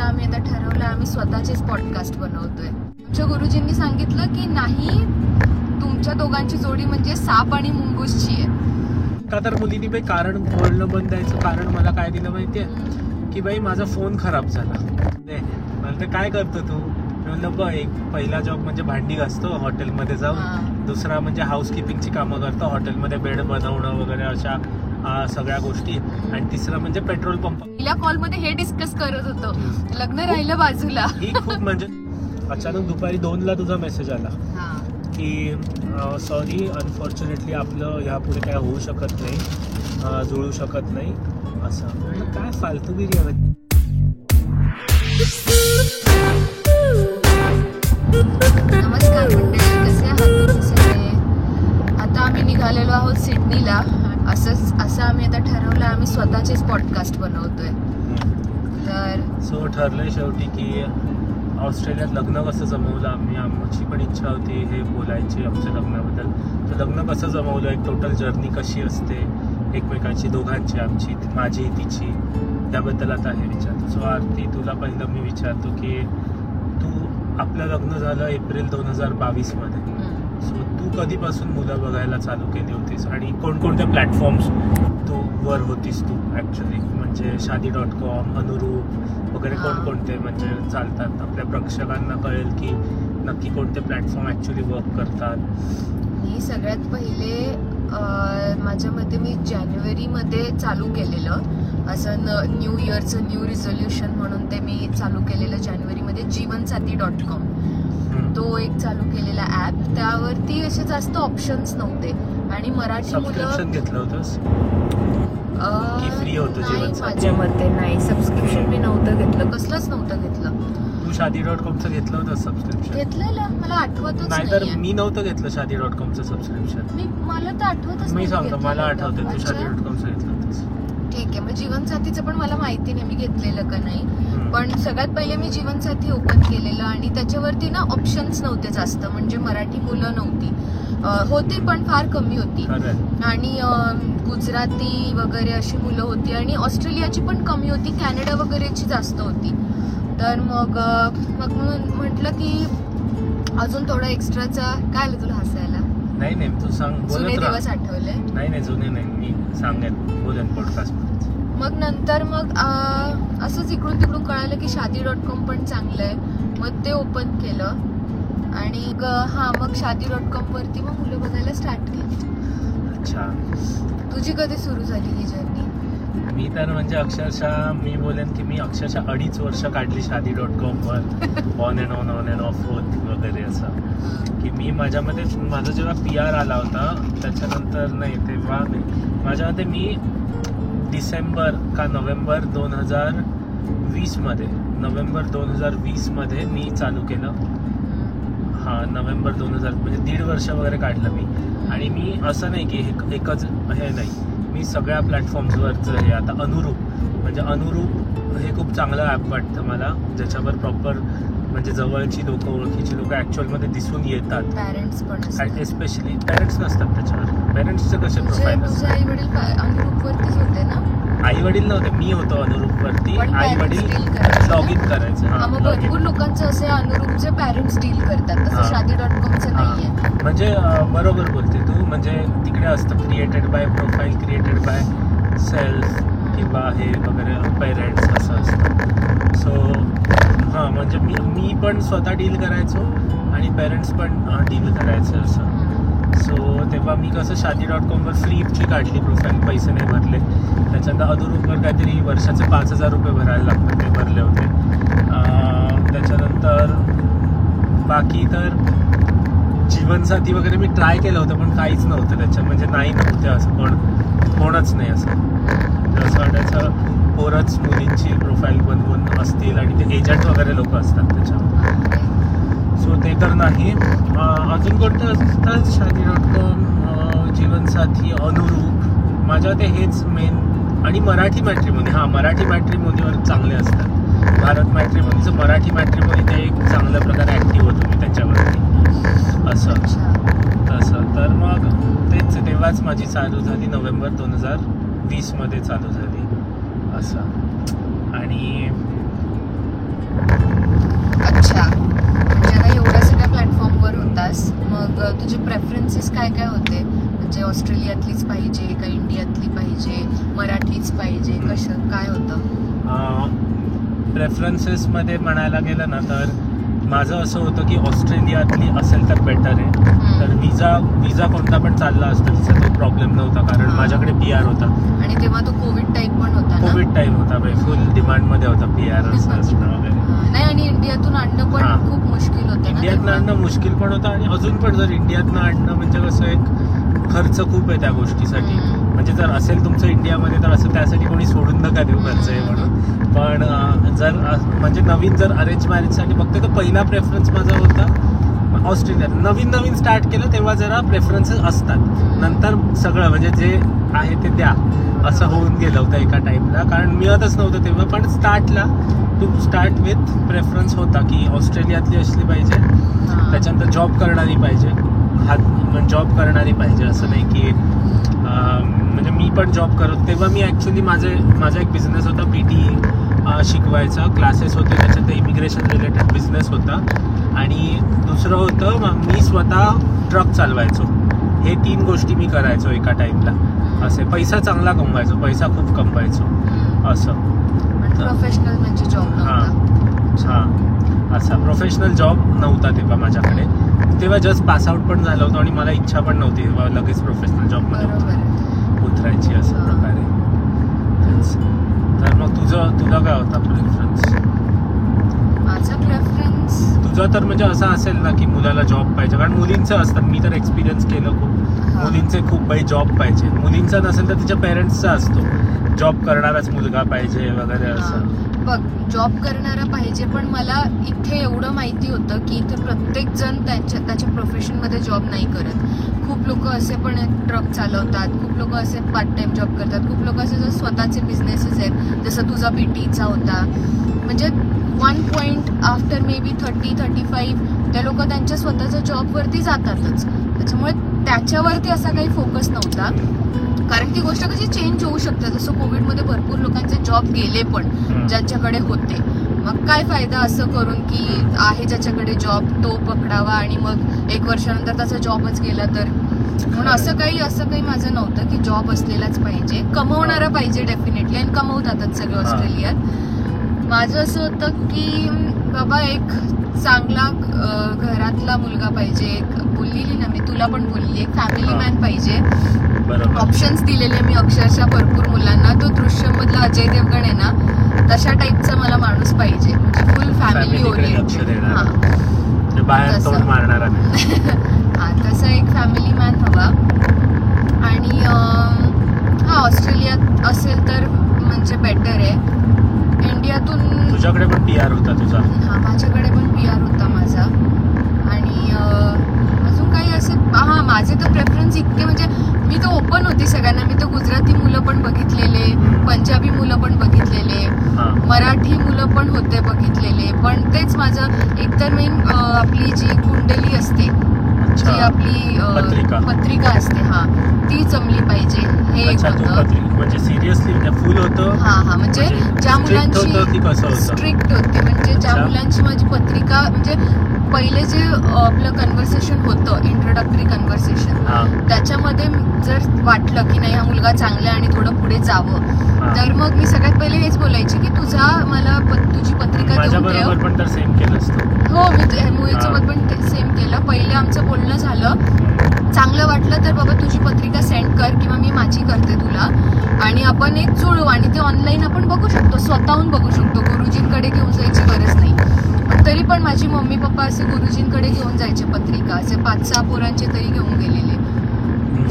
आम्ही आता ठरवलं आम्ही स्वतःचेच पॉडकास्ट बनवतोय. आमच्या गुरुजींनी सांगितलं की नाही, तुमच्या दोघांची जोडी म्हणजे साप आणि मुंगूसची आहे. का तर मुलीने बाई कारण बोलणं बंद द्यायचं कारण मला काय दिलं माहितीये की बाई माझा फोन खराब झाला. मला तर काय करतो तू? म्हणलं बघ, एक पहिला जॉब म्हणजे भांडी घासतो हॉटेलमध्ये जाऊन, दुसरा म्हणजे हाऊसकीपिंगची कामं करतो हॉटेलमध्ये, बेड बनवणं वगैरे अशा सगळ्या गोष्टी, आणि तिसरं म्हणजे पेट्रोल पंप. पहिल्या कॉलमध्ये हे डिस्कस करत होतो, लग्न राहिलं बाजूला. ही खूप म्हणजे अचानक दुपारी 2ला तुझा मेसेज आला की सॉरी अनफॉर्च्युनेटली आपलं ह्यापुढे काय होऊ शकत नाही, जुळू शकत नाही असं. काय फालतूगिरी आहे. नमस्कार मंडळी, कसे आहात सगळे? आता आम्ही निघालेलो आहोत सिडनीला. असं आम्ही आता ठरवलं आम्ही स्वतःचेच पॉडकास्ट बनवतोय. तर ठरलंय शेवटी की ऑस्ट्रेलियात लग्न कसं जमवलं आम्ही. आमची पण इच्छा होती हे बोलायची आमच्या लग्नाबद्दल. तर लग्न कसं जमवलं, एक टोटल जर्नी कशी असते एकमेकांची, दोघांची, आमची, माझी, तिची, त्याबद्दल आता हे विचारतो. सो आरती, तुला पहिलं मी विचारतो की तू, आपलं लग्न झालं एप्रिल 2022 मध्ये. सो तू कधीपासून मुलं बघायला चालू केली होतीस आणि कोणकोणत्या प्लॅटफॉर्म्स तू वर होतीस तू ॲक्च्युली, म्हणजे shaadi.com, अनुरूप वगैरे कोणकोणते म्हणजे चालतात, आपल्या प्रेक्षकांना कळेल की नक्की कोणते प्लॅटफॉर्म ॲक्च्युली वर्क करतात. मी सगळ्यात पहिले माझ्या मते मी जानेवारीमध्ये चालू केलेलं असं न्यू इयरचं न्यू रिझोल्युशन म्हणून ते मी चालू केलेलं जानेवारीमध्ये जीवनसाथी.com. तो एक चालू केलेला ऍप. त्यावरती असे जास्त ऑप्शन्स नव्हते आणि मराठी सबस्क्रिप्शन घेतलं होतंस की फ्री होतं जीवनसाथी? माझ्या मते नाही, सबस्क्रिप्शन मी नव्हतं घेतलं, कसलंच नव्हतं घेतलं. तू shaadi.comचं घेतलं होतं सबस्क्रिप्शन? घेतलेलं मला आठवतच नाही. तर मी नव्हतं घेतलं shaadi.comचं सबस्क्रिप्शन. मला तर आठवतच मी सांगतो, मला आठवतं तू shaadi.comचं घेतलं होतंस. ठीक आहे, मग जीवनसाथीचं पण मला माहिती नाही मी घेतलेलं का नाही. पण सगळ्यात पहिले मी जीवनसाथी ओपन केलेलं आणि त्याच्यावरती ना ऑप्शन्स नव्हते जास्त, म्हणजे मराठी मुलं नव्हती, होती पण फार कमी होती, आणि गुजराती वगैरे अशी मुलं होती, आणि ऑस्ट्रेलियाची पण कमी होती, कॅनडा वगैरेची जास्त होती. तर मग म्हटलं की अजून थोडं एक्स्ट्राचा. काय आलं तुला हसायला? नाही तू सांग. जुने दिवस आठवले? नाही जुने नाही, मी सांगेन बोलेन पॉडकास्ट. मग नंतर मग असंच इकडून तिकडून कळालं की shaadi.com पण चांगलं आहे. मग ते ओपन केलं आणि मग shaadi.com वरती मग मुलं बघायला स्टार्ट केली. अच्छा. तुझी कधी सुरू झाली ही जर्नी? मी तर म्हणजे अक्षरशः मी बोलेन की मी अक्षरशः 2.5 वर्ष काढली shaadi.com were on and of होत वगैरे असं. की मी माझ्यामध्ये माझा जेव्हा PR आला होता त्याच्यानंतर नाही, तेव्हा माझ्या मते मी डिसेंबर का नोव्हेंबर 2020 मध्ये मी चालू केलं. नोव्हेंबर 2000 म्हणजे 1.5 वर्ष वगैरे काढलं मी. आणि मी असं नाही की एकच हे नाही, मी सगळ्या प्लॅटफॉर्म्सवरचं हे. आता अनुरूप हे खूप चांगलं ॲप वाटतं मला, ज्याच्यावर प्रॉपर म्हणजे जवळची लोक, ओळखीची लोक ॲक्च्युअलमध्ये दिसून येतात. पॅरेंट्स पण, एस्पेशली पॅरेंट्स नसतात त्याच्यावर. पॅरेंट्सचे कसे प्रोफाईल असतात? आई वडील अनुरूपवरतीच होते ना? आई वडील नव्हते, मी होतो अनुरूपवरती. आई वडील लॉग इन करायचं. मग भरपूर लोकांचं असे अनुरूपचे पॅरेंट्स डील करतात, तसं shaadi.comचं नाहीये. म्हणजे बरोबर बोलते तू, म्हणजे तिकडे असतं created by, profile created by self किंवा हे वगैरे पेरेंट्स असं असतं. सो म्हणजे मी पण स्वतः डील करायचो आणि पेरेंट्स पण डील करायचं असं. सो तेव्हा मी कसं shaadi.com वर फ्रीची काढली प्रोफाईल, पैसे नाही भरले. त्याच्यानंतर अनुरूपवर काहीतरी वर्षाचे 5,000 रुपये भरायला लागतात, ते भरले होते. त्याच्यानंतर बाकी तर जीवनसाथी वगैरे मी ट्राय केलं होतं पण काहीच नव्हतं त्याच्यात, म्हणजे नव्हते असं कोणच नाही असं. असं वाटायचं पोरच मुलींची प्रोफाईल बनवून असतील आणि ते एजंट वगैरे लोक असतात त्याच्यावर. सो ते तर नाही. अजून कोणते असतात? shaadi.com, जीवनसाथी, अनुरूप, माझ्या ते हेच मेन. आणि मराठी मॅट्रिमोनी. मराठी मॅट्रिमोनीवर चांगले असतात. भारत मॅट्रिमोनीचं मराठी मॅट्रिमोनी ते एक चांगल्या प्रकारे ॲक्टिव्ह होतो मी त्याच्यावरती असं. तर मग तेव्हाच माझी चालू झाली, नोव्हेंबर 2020 मध्ये चालू झाली असं. आणि ऑस्ट्रेलियातलीच पाहिजे का इंडियातली पाहिजे, मराठीच पाहिजे, कसं काय होतं? प्रेफरन्सेसमध्ये म्हणायला गेलं ना तर माझं असं होतं की ऑस्ट्रेलियातली असेल तर बेटर आहे. तर विजा कोणता पण चालला असता तिचा तो प्रॉब्लेम नव्हता, कारण माझ्याकडे PR होता. आणि तेव्हा तो कोविड टाईम पण होता ना? कोविड टाइम होता, फुल डिमांडमध्ये होता PR असणं वगैरे. नाही, आणि इंडियातून आणणं पण खूप मुश्किल होतं ना. इंडियातनं आणणं मुश्किल पण होतं, आणि अजून पण जर इंडियातनं आणणं म्हणजे कसं एक खर्च खूप आहे त्या गोष्टीसाठी. म्हणजे जर असेल तुमचं इंडियामध्ये तर असं त्यासाठी कोणी सोडून नका देऊ खर्च आहे म्हणून. पण जर म्हणजे नवीन जर अरेंज मॅरेजसाठी बघते तर पहिला प्रेफरन्स माझा होता ऑस्ट्रेलियात. नवीन स्टार्ट केलं तेव्हा जरा प्रेफरन्सेस असतात, नंतर सगळं म्हणजे जे आहे ते द्या असं होऊन गेलं होतं एका टाईमला, कारण मिळतच नव्हतं तेव्हा. पण स्टार्ट विथ प्रेफरन्स होता की ऑस्ट्रेलियातली असली पाहिजे, त्याच्यानंतर जॉब करणारी पाहिजे, जॉब करणारी पाहिजे. असं नाही की म्हणजे मी पण जॉब करत तेव्हा मी ॲक्च्युली माझा एक बिझनेस होता, PT शिकवायचा, क्लासेस होते, त्याच्यात इमिग्रेशन रिलेटेड बिझनेस होता, आणि दुसरं होतं मी स्वतः ट्रक चालवायचो. हे 3 गोष्टी मी करायचो एका टाईमला. असे पैसा चांगला कमवायचो, पैसा खूप कमवायचो असं. प्रोफेशनल म्हणजे जॉब हां, असा प्रोफेशनल जॉब नव्हता तेव्हा माझ्याकडे. तेव्हा जस्ट पासआउट पण झालं होतं आणि मला इच्छा पण नव्हती तेव्हा लगेच प्रोफेशनल जॉबमध्ये उतरायची असं प्रकारे. तर मग तुझा काय होता प्रेफरन्स? माझा प्रेफरन्स तुझा तर म्हणजे असा असेल ना की मुलाला जॉब पाहिजे, कारण मुलींचं असतात, मी तर एक्सपिरियन्स केलं खूप, मुलींचे खूप बाई जॉब पाहिजे. मुलींचा नसेल तर तिच्या पेरेंट्सचा असतो जॉब करणाराच मुलगा पाहिजे वगैरे असं. बघ, जॉब करणारा पाहिजे, पण मला इथे एवढं माहिती होतं की इथे प्रत्येक जण त्याच्या प्रोफेशनमध्ये जॉब नाही करत. खूप लोक असे पण ट्रक चालवतात, खूप लोक असे पार्ट टाइम जॉब करतात, खूप लोक असे स्वतःचे बिझनेसेस आहेत, जसं तुझा PTचा होता. म्हणजे 1 पॉईंट आफ्टर मे बी 30-35 त्या लोक त्यांच्या स्वतःच्या जॉबवरती जातातच. त्याच्यामुळे त्याच्यावरती असा काही फोकस नव्हता, कारण ती गोष्ट कशी चेंज होऊ शकते. जसं कोविडमध्ये भरपूर लोकांचे जॉब गेले पण ज्यांच्याकडे होते. मग काय फायदा असं करून की आहे ज्याच्याकडे जॉब तो पकडावा आणि मग 1 वर्षानंतर त्याचा जॉबच गेला तर. म्हणून असं काही माझं नव्हतं की जॉब असलेलाच पाहिजे, कमवणारा पाहिजे डेफिनेटली, आणि कमवतातच सगळे ऑस्ट्रेलियात. माझं असं होतं की बाबा एक चांगला घरातला मुलगा पाहिजे. बोललेली ना मी, तुला पण बोलली, एक फॅमिली मॅन पाहिजे. ऑप्शन्स दिलेले मी अक्षरशः भरपूर मुलांना. तो दृश्यमधला अजय देवगण आहे ना, तशा टाईपचा मला माणूस पाहिजे, म्हणजे फुल फॅमिली ओरिएंटेड. बाहेर तोंड मारणारा. हा, तसा एक फॅमिली मॅन हवा. आणि ऑस्ट्रेलियात असेल तर म्हणजे बेटर आहे. इंडियातून तुझ्याकडे पण PR होता तुझा? हा, माझ्याकडे पण PR होता माझा. आणि अजून काही असे माझे तर प्रेफरन्स इतके, म्हणजे मी तर ओपन होती सगळ्यांना. मी तर गुजराती मुलं पण बघितलेले, पंजाबी मुलं पण बघितलेले, मराठी मुलं पण होते बघितलेले. पण तेच माझं एकतर मेन आपली जी कुंडली असते, जी आपली पत्रिका असते, ती जमली पाहिजे. हे एक होतं. म्हणजे सिरियसली फुल होतं? हा, म्हणजे ज्या मुलांची स्ट्रिक्ट होती, म्हणजे ज्या मुलांची माझी पत्रिका, म्हणजे पहिले जे आपलं कन्व्हर्सेशन होतं, इंट्रोडक्टरी कन्व्हर्सेशन, त्याच्यामध्ये जर वाटलं की नाही हा मुलगा चांगला आहे आणि थोडं पुढे जावं, तर मग मी सगळ्यात पहिले हेच बोलायची की तुझी पत्रिका देऊन ठेव. पण तर सेम केलं असतं. हो, मी मोहितसोबत पण सेम केलं. पहिले आमचं बोलणं झालं, चांगलं वाटलं तर बाबा तुझी पत्रिका सेंड कर किंवा मी माझी करते तुला, आणि आपण एक जुळू. आणि ते ऑनलाईन आपण बघू शकतो, स्वतःहून बघू शकतो, गुरुजींकडे घेऊन जायची गरज नाही. पण तरी पण माझी मम्मी पप्पा असे गुरुजींकडे घेऊन जायचे पत्रिका, असे 5-6 पोरांचे तरी घेऊन गेलेले.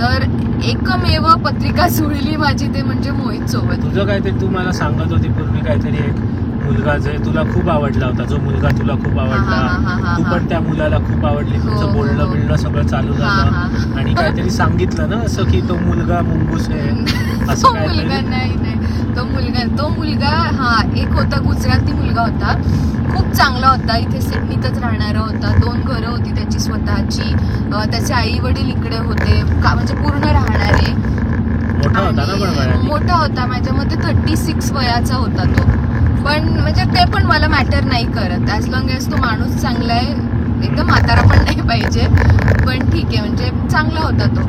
तर एकमेव पत्रिका जुळली माझी ते म्हणजे मोहित सोबत. तुझं काहीतरी तू मला सांगत होती पूर्वी, काहीतरी एक मुलगा जे तुला खूप आवडला होता, जो मुलगा तुला खूप आवडला, तू पण त्या मुलाला खूप आवडली, तुमचं बोलणं बिलणं सगळं चालू झालं, आणि काहीतरी सांगितलं ना असं की तो मुलगा मुंगूस आहे असं काहीतरी? नाही, तो मुलगा एक होता, गुजराती मुलगा होता, खूप चांगला होता, इथे सिडनीतच राहणारा होता, 2 घरं होती त्याची स्वतःची, त्याचे आई वडील इकडे होते, म्हणजे पूर्ण राहणारे. मोठा होता ना? पण मोठा होता, माझ्या मते 36 वयाचा होता तो. पण म्हणजे ते पण मला मॅटर नाही करत, ॲज लॉंग ॲज तो माणूस चांगला आहे. एकदम म्हातारा पण नाही पाहिजे, पण ठीक आहे, म्हणजे चांगला होता तो.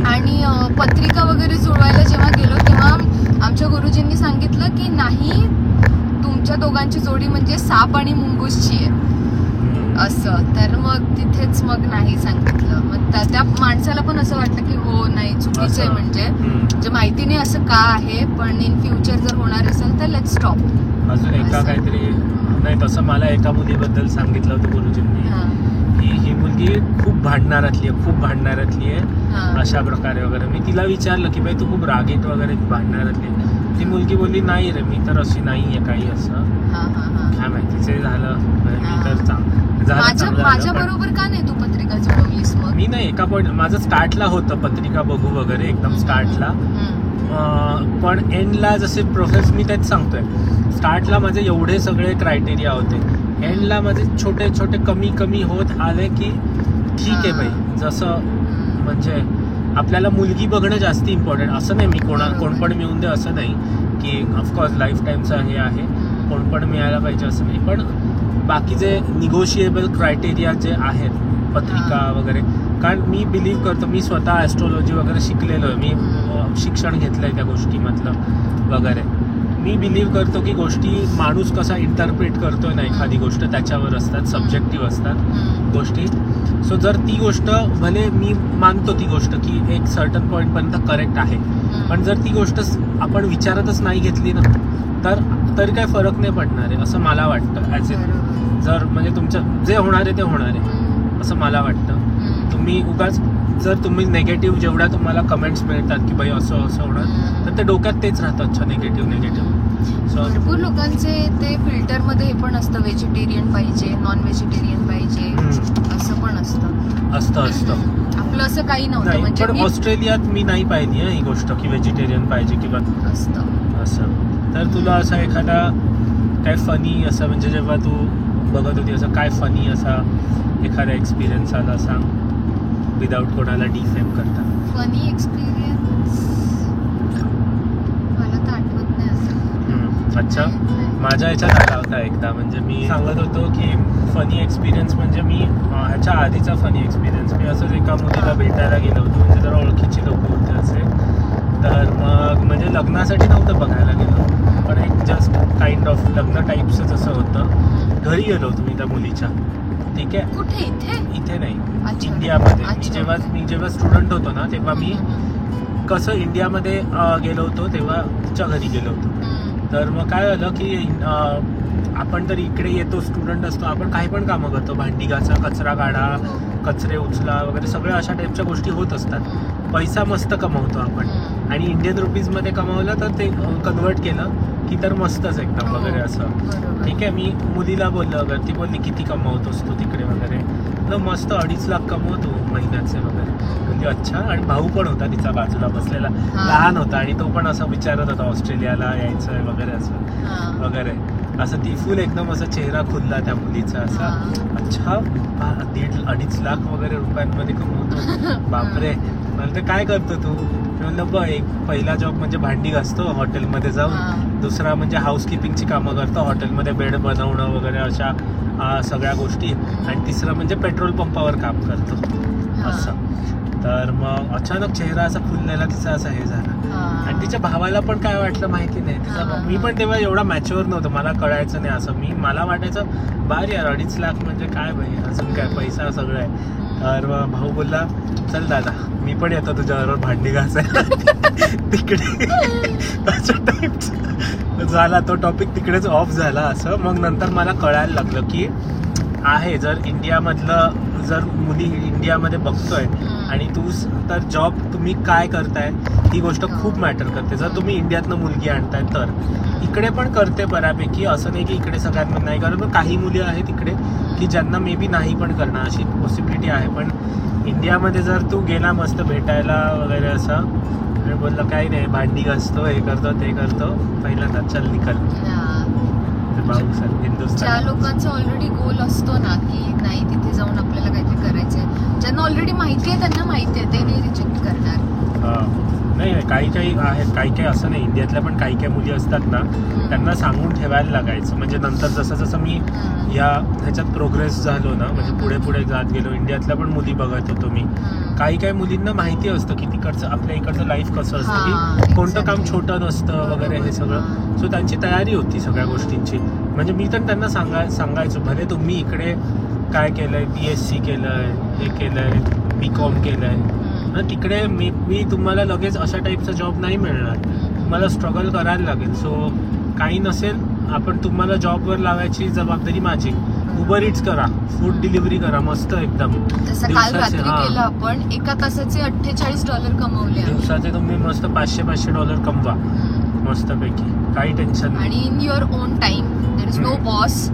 आणि पत्रिका वगैरे जुळवायला जेव्हा गेलो तेव्हा आमच्या गुरुजींनी सांगितलं की नाही, तुमच्या दोघांची जोडी म्हणजे साप आणि मुंगूसची आहे असं. तर मग तिथेच मग नाही सांगितलं. मग त्या माणसाला पण असं वाटलं की हो नाही चुकीचं आहे, म्हणजे माहिती नाही असं का आहे, पण इन फ्युचर जर होणार असेल तर लेट्स स्टॉप. अजून एका काहीतरी नाही, तसं मला एका मुलीबद्दल सांगितलं होतं गुरुजींनी की ही मुलगी खूप भांडणारातली आहे अशा प्रकारे वगैरे. मी तिला विचारलं की बाई तू खूप रागीट वगैरे भांडणारातली आहे. ती मुलगी बोलली नाही रे, मी तर अशी नाहीये काही असं. काय माहितीचे झालं, मी तर माझ्या बरोबर का नाही तू पत्रिका जुळवलीस? मग मी नाही, एका पॉईंट माझं स्टार्टला होतं पत्रिका बघू वगैरे एकदम स्टार्टला, पण एंडला जसे प्रोसेस मी तेच सांगतोय. स्टार्टला माझे एवढे सगळे क्रायटेरिया होते, एंडला माझे छोटे छोटे कमी होत आले की ठीक आहे बाई. जसं म्हणजे आपल्याला मुलगी बघणं जास्त इम्पॉर्टंट असं नाही. मी कोण पण मिळून दे असं नाही की ऑफकोर्स लाईफ टाईमचं हे आहे, कोण पण मिळायला पाहिजे असं नाही. पण बाकीचे निगोशिएबल क्रायटेरिया जे आहेत पत्रिका वगैरे, कारण मी बिलीव्ह करतो, मी स्वतः ॲस्ट्रॉलॉजी वगैरे शिकलेलो आहे, मी शिक्षण घेतलं आहे त्या गोष्टीमधलं वगैरे. मी बिलीव्ह करतो की गोष्टी माणूस कसा इंटरप्रेट करतोय ना एखादी गोष्ट त्याच्यावर असतात, सब्जेक्टिव्ह असतात गोष्टी. सो जर ती गोष्ट भले मी मानतो ती गोष्ट की एक सर्टन पॉईंटपर्यंत करेक्ट आहे, पण जर ती गोष्ट आपण विचारातच नाही घेतली ना तर काही फरक नाही पडणार आहे असं मला वाटतं. ॲज जर म्हणजे तुमचं जे होणार आहे ते होणार आहे असं मला वाटतं. तुम्ही उगाच जर तुम्ही नेगेटिव्ह जेवढ्या तुम्हाला कमेंट्स मिळतात की बाई असं होणार, तर ते डोक्यात तेच राहतं. अच्छा निगेटिव्ह. सो भरपूर लोकांचे ते फिल्टरमध्ये हे पण असतं, व्हेजिटेरियन पाहिजे, नॉन व्हेजिटेरियन पाहिजे असं पण असतं. आपलं असं काही नव्हतं. म्हणजे पण ऑस्ट्रेलियात मी नाही पाहिली ही गोष्ट की व्हेजिटेरियन पाहिजे किंवा असं. तर तुला असा एखादा काय फनी असं म्हणजे जेव्हा तू बघत होती असं काय फनी असा एखादा एक्सपिरियन्स आला सांग, विदाउट कोणाला डिफेम करता. फनी एक्सपिरियन्स मला तर आठवत नाही असं. अच्छा, माझ्या ह्याच्यात आला होता एकदा. म्हणजे मी सांगत होतो की फनी एक्सपिरियन्स म्हणजे मी ह्याच्या आधीचा फनी एक्सपिरियन्स, मी असंच एका मुलीला भेटायला गेलो होतो. म्हणजे जरा ओळखीची लोक होते असे. तर मग म्हणजे लग्नासाठी नव्हतं बघायला गेलो, पण एक जस्ट काइंड ऑफ लग्न टाईपच असं होतं. घरी गेलो होतो मी त्या मुलीच्या. ठीक आहे. कुठे? इथे नाही, इंडियामध्ये. मी जेव्हा स्टुडंट होतो ना तेव्हा मी कसं इंडियामध्ये गेलो होतो, तेव्हा तिच्या घरी गेलो होतो. तर मग काय झालं की आपण तर इकडे येतो, स्टुडंट असतो, आपण काही पण कामं करतो, भांडी घासा, कचरा काढा, कचरे उचला वगैरे सगळ्या अशा टाईपच्या गोष्टी होत असतात. पैसा मस्त कमवतो आपण, आणि इंडियन रुपीजमध्ये कमावलं तर ते कन्वर्ट केलं की तर मस्तच एकदम वगैरे असं. ठीक आहे. मी मुलीला बोललो वगैरे, ती बोलली किती कमवतोस तू तिकडे वगैरे. तर मस्त 2.5 लाख कमवतो महिन्याचे वगैरे. म्हणजे अच्छा. आणि भाऊ पण होता तिचा बाजूला बसलेला, लहान होता, आणि तो पण असं विचारत होता ऑस्ट्रेलियाला यायचं आहे वगैरे असं वगैरे. असं ती फुल एकदम असा चेहरा खुलला त्या मुलीचा असा. अच्छा 1.5-2.5 लाख वगैरे रुपयांमध्ये कमवतो, बापरे. मला तर काय करतो तू? म्हणलं बघ, एक पहिला जॉब म्हणजे भांडी घासतो हॉटेलमध्ये जाऊन, दुसरा म्हणजे हाऊसकीपिंगची कामं करतो हॉटेलमध्ये, बेड बनवणं वगैरे अशा सगळ्या गोष्टी, आणि तिसरं म्हणजे पेट्रोल पंपावर काम करतो असं. तर मग अचानक चेहरा असा खुललेला तिचा असा हे झाला. आणि तिच्या भावाला पण काय वाटलं माहिती नाही. तिचा मी पण तेव्हा एवढा मॅच्युअर नव्हतं, मला कळायचं नाही असं. मला वाटायचं बार यार 2.5 लाख म्हणजे काय भाई, अजून काय पैसा सगळं आहे. तर भाऊ बोलला चल दादा मी पण येतो तुझ्याबरोबर भांडी घासायला तिकडे. अशा टाईप झाला तो टॉपिक, तिकडेच ऑफ झाला असं. मग नंतर मला कळायला लागलं की आहे, जर इंडियामधलं जर मुली इंडियामध्ये बघतोय आणि तू तर जॉब तुम्ही काय करताय ही गोष्ट खूप मॅटर करते. जर तुम्ही इंडियातनं मुलगी आणताय तर इकडे पण करते बऱ्यापैकी, असं नाही की इकडे सगळ्यांना नाही करत. पण काही मुली आहेत इकडे की ज्यांना मे बी नाही पण करणं अशी पॉसिबिलिटी आहे. पण इंडियामध्ये जर तू गेला मस्त भेटायला वगैरे असं, आणि बोललं काही नाही भांडी घासतो, हे करतो ते करतो, पहिल्यांदा चल निकल. ज्या लोकांचा ऑलरेडी गोल असतो ना की नाही तिथे जाऊन आपल्याला काहीतरी करायचंय, ज्यांना ऑलरेडी माहिती आहे त्यांना माहिती आहे, ते नाही रिजेक्ट करणार. नाही काही आहेत असं नाही. इंडियातल्या पण काही मुली असतात ना, त्यांना सांगून ठेवायला लागायचं. म्हणजे नंतर जसं मी ह्याच्यात प्रोग्रेस झालो ना, म्हणजे पुढे जात गेलो, इंडियातल्या पण मुली बघत होतो मी. काही मुलींना माहिती असतं की तिकडचं आपल्या इकडचं लाईफ कसं असतं, की कोणतं काम छोटं नसतं वगैरे हे सगळं. सो त्यांची तयारी होती सगळ्या गोष्टींची. म्हणजे मी तर त्यांना सांगायचो, भले तुम्ही इकडे काय केलंय, BSc केलंय, हे केलंय, BCom केलंय ना, तिकडे मी तुम्हाला लगेच अशा टाईपचा जॉब नाही मिळणार. तुम्हाला स्ट्रगल करायला लागेल. सो काही नसेल, आपण तुम्हाला जॉबवर लावायची जबाबदारी माझी. उबर इट्स करा, फूड डिलिव्हरी करा, मस्त एकदम. जसं काल रात्री केलं आपण, एका तासाचे $48 कमवले. दिवसाचे तुम्ही मस्त $500 कमवा मस्तपैकी, काही टेन्शन नाही. आणि in your own time. There is no boss,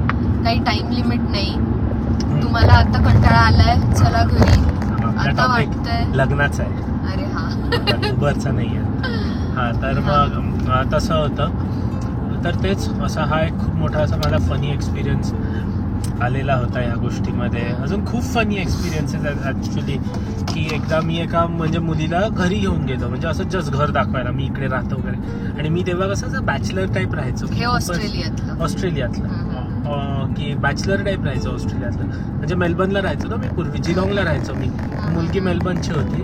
काही टाइम लिमिट नाही. तुम्हाला आता कंटाळा आलाय, चला घरी. आता वाटतंय लग्नाचं आहे. अरे हा, उबरचा नाहीये. हा, तर मग तसं होतं. तर तेच असा हा एक खूप मोठा असा मला फनी एक्सपिरियन्स आलेला होता या गोष्टीमध्ये. अजून खूप फनी एक्सपिरियन्सेस आहेत ॲक्च्युली. की एकदा मी एका म्हणजे मुलीला घरी घेऊन गेलो, म्हणजे असं जस्ट घर दाखवायला, मी इकडे राहतो वगैरे. आणि मी तेव्हा कसं बॅचलर टाईप राहायचो. हे ऑस्ट्रेलियातलं की बॅचलर टाईप राहायचं ऑस्ट्रेलियातलं. म्हणजे मेलबर्नला राहायचो ना मी पूर्वी, जिलॉंगला राहायचो मी. मुलगी मेलबर्नची होती.